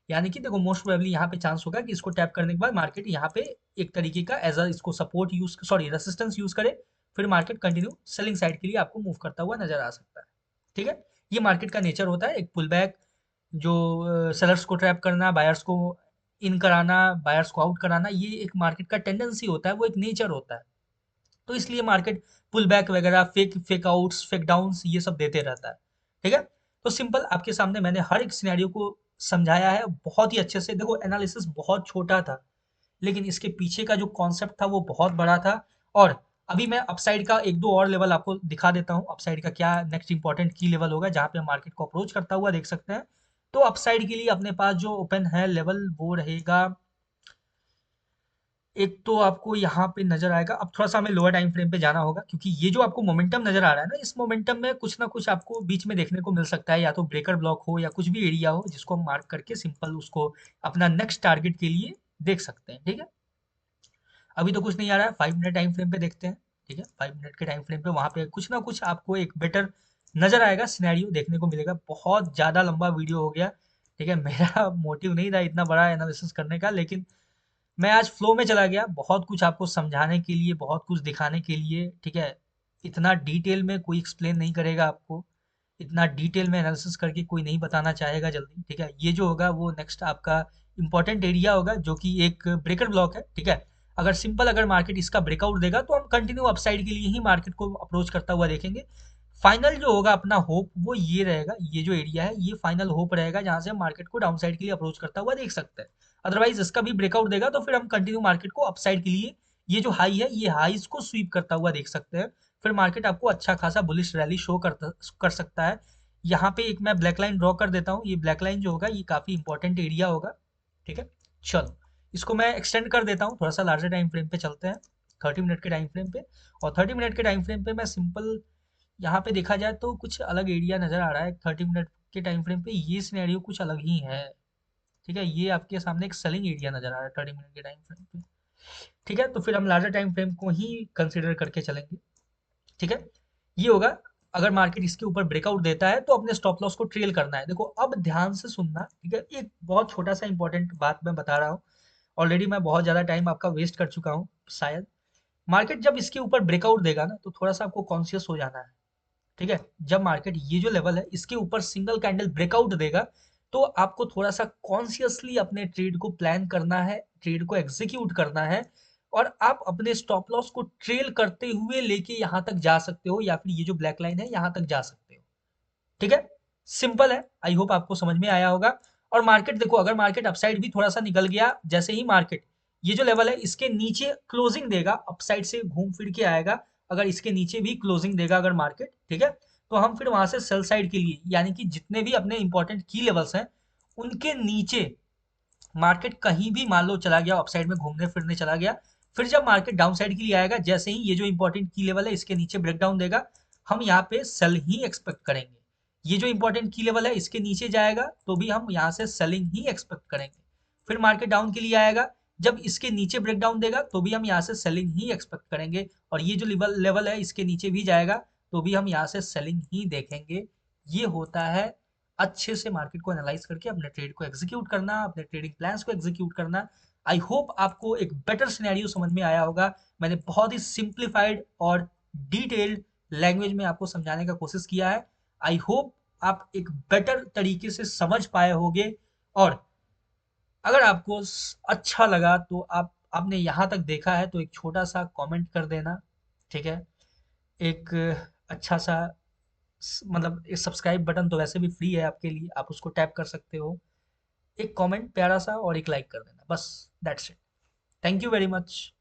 यानी कि देखो मोस्ट प्रोबेबली यहाँ पे चांस होगा कि इसको टैप करने के बाद मार्केट यहाँ पे एक तरीके का एज अ इसको support use sorry resistance use करे, फिर मार्केट कंटिन्यू सेलिंग साइड के लिए आपको मूव करता हुआ नजर आ सकता है। ठीक है, ये मार्केट का नेचर होता है, एक पुल बैक जो सेलर्स को ट्रैप करना, बायर्स को इन कराना, बायर्स को आउट कराना, ये एक मार्केट का टेंडेंसी होता है, वो एक नेचर होता है। तो इसलिए मार्केट पुल बैक वगैरह, fake fake outs, fake downs ये सब देते रहता है। ठीक है, तो सिंपल आपके सामने मैंने हर एक सिनेरियो को समझाया है बहुत ही अच्छे से। देखो एनालिसिस बहुत छोटा था लेकिन इसके पीछे का जो कॉन्सेप्ट था वो बहुत बड़ा था। और अभी मैं अपसाइड का एक दो और लेवल आपको दिखा देता हूँ, अपसाइड का क्या नेक्स्ट इंपॉर्टेंट की लेवल होगा जहाँ पे हम मार्केट को अप्रोच करता हुआ देख सकते हैं। तो अपसाइड के लिए अपने पास जो ओपन है लेवल वो रहेगा, एक तो आपको यहाँ पे नजर आएगा। अब थोड़ा सा हमें लोअर टाइम फ्रेम पे जाना होगा क्योंकि ये जो आपको मोमेंटम नजर आ रहा है ना, इस मोमेंटम में कुछ ना कुछ आपको बीच में देखने को मिल सकता है, या तो ब्रेकर ब्लॉक हो या कुछ भी एरिया हो जिसको हम मार्क करके सिंपल उसको अपना नेक्स्ट टारगेट के लिए देख सकते हैं। ठीक है, अभी तो कुछ नहीं आ रहा है, 5 मिनट टाइम फ्रेम पे देखते हैं। ठीक है, 5 मिनट के टाइम फ्रेम पे वहां पे कुछ ना कुछ आपको एक बेटर नजर आएगा, सिनेरियो देखने को मिलेगा। बहुत ज्यादा लंबा वीडियो हो गया। ठीक है, मेरा मोटिव नहीं था इतना बड़ा एनालिसिस करने का, लेकिन मैं आज फ्लो में चला गया बहुत कुछ आपको समझाने के लिए, बहुत कुछ दिखाने के लिए। ठीक है, इतना डिटेल में कोई एक्सप्लेन नहीं करेगा आपको, इतना डिटेल में एनालिसिस करके कोई नहीं बताना चाहेगा जल्दी। ठीक है, ये जो होगा वो नेक्स्ट आपका इंपॉर्टेंट एरिया होगा जो कि एक ब्रेकर ब्लॉक है। ठीक है, अगर सिंपल अगर मार्केट इसका ब्रेकआउट देगा तो हम कंटिन्यू अपसाइड के लिए ही मार्केट को अप्रोच करता हुआ देखेंगे। फाइनल जो होगा अपना होप वो ये रहेगा, ये जो एरिया है ये फाइनल होप रहेगा जहां से हम मार्केट को डाउन साइड के लिए अप्रोच करता हुआ देख सकते हैं। अदरवाइज इसका भी ब्रेकआउट देगा तो फिर हम कंटिन्यू मार्केट को अपसाइड के लिए ये जो हाई है ये हाईज को स्वीप करता हुआ देख सकते हैं। फिर मार्केट आपको अच्छा खासा बुलिश रैली शो कर सकता है। यहाँ पे एक मैं ब्लैक लाइन ड्रॉ कर देता हूँ, ये ब्लैक लाइन जो होगा ये काफी इंपॉर्टेंट एरिया होगा। ठीक है, चलो इसको मैं एक्सटेंड कर देता हूँ, थोड़ा सा लार्जर टाइम फ्रेम पे चलते हैं, 30 मिनट के टाइम फ्रेम पे। और 30 मिनट के टाइम फ्रेम पे मैं सिंपल यहाँ पे देखा जाए तो कुछ अलग एरिया नजर आ रहा है। 30 मिनट के टाइम फ्रेम पे ये सिनेरियो कुछ अलग ही है। ठीक है, ये आपके सामने एक सेलिंग एरिया नजर आ रहा है 30 मिनट के टाइम फ्रेम पे। ठीक है, तो फिर हम लार्जर टाइम फ्रेम को ही कंसिडर करके चलेंगे। ठीक है, ये होगा अगर मार्केट इसके ऊपर ब्रेकआउट देता है तो अपने स्टॉप लॉस को ट्रेल करना है। देखो अब ध्यान से सुनना, ठीक है, एक बहुत छोटा सा इंपॉर्टेंट बात मैं बता रहा हूँ। ऑलरेडी मैं बहुत ज़्यादा टाइम आपका वेस्ट कर चुका हूँ शायद। मार्केट जब इसके ऊपर ब्रेकआउट देगा ना तो थोड़ा सा आपको कॉन्शियस हो जाना है, ठीक है। जब मार्केट ये जो लेवल है इसके ऊपर सिंगल कैंडल ब्रेकआउट देगा तो आपको थोड़ा सा कॉन्शियसली अपने ट्रेड को प्लान करना है, ट्रेड को एग्जीक्यूट करना है, और आप अपने स्टॉप लॉस को ट्रेल करते हुए लेके यहाँ तक जा सकते हो, या फिर ये जो ब्लैक लाइन है यहाँ तक जा सकते हो, ठीक है। सिंपल है, आई होप आपको समझ में आया होगा। और मार्केट देखो, अगर मार्केट अपसाइड भी थोड़ा सा निकल गया, जैसे ही मार्केट ये जो लेवल है इसके नीचे क्लोजिंग देगा, अपसाइड से घूम फिर के आएगा, अगर इसके नीचे भी क्लोजिंग देगा अगर मार्केट, ठीक है, तो हम फिर वहां से सेल साइड के लिए, यानी कि जितने भी अपने इंपॉर्टेंट की लेवल्स हैं उनके नीचे मार्केट कहीं भी मान लो चला गया, अपसाइड में घूमने फिरने चला गया, फिर जब मार्केट डाउन साइड के लिए आएगा, जैसे ही ये जो इंपॉर्टेंट की लेवल है इसके नीचे ब्रेकडाउन देगा, हम यहाँ पे सेल ही एक्सपेक्ट करेंगे। ये जो इंपॉर्टेंट की लेवल है इसके नीचे जाएगा तो भी हम यहाँ से सेलिंग ही एक्सपेक्ट करेंगे। फिर मार्केट डाउन के लिए आएगा, जब इसके नीचे ब्रेकडाउन देगा तो भी हम यहाँ से सेलिंग ही एक्सपेक्ट करेंगे, और ये जो लेवल लेवल है इसके नीचे भी जाएगा तो भी हम यहाँ से सेलिंग ही देखेंगे। ये होता है अच्छे से मार्केट को एनालाइज करके अपने ट्रेड को एग्जीक्यूट करना, अपने ट्रेडिंग प्लान्स को एग्जीक्यूट करना। आई होप आपको एक बेटर सिनेरियो समझ में आया होगा। मैंने बहुत ही सिंप्लीफाइड और डिटेल्ड लैंग्वेज में आपको समझाने का कोशिश किया है। आई होप आप एक बेटर तरीके से समझ पाए होगे, और अगर आपको अच्छा लगा तो आपने यहाँ तक देखा है तो एक छोटा सा कमेंट कर देना, ठीक है। एक अच्छा सा मतलब एक सब्सक्राइब बटन तो वैसे भी फ्री है आपके लिए, आप उसको टैप कर सकते हो। एक कमेंट प्यारा सा और एक लाइक कर देना, बस that's it. Thank you very much.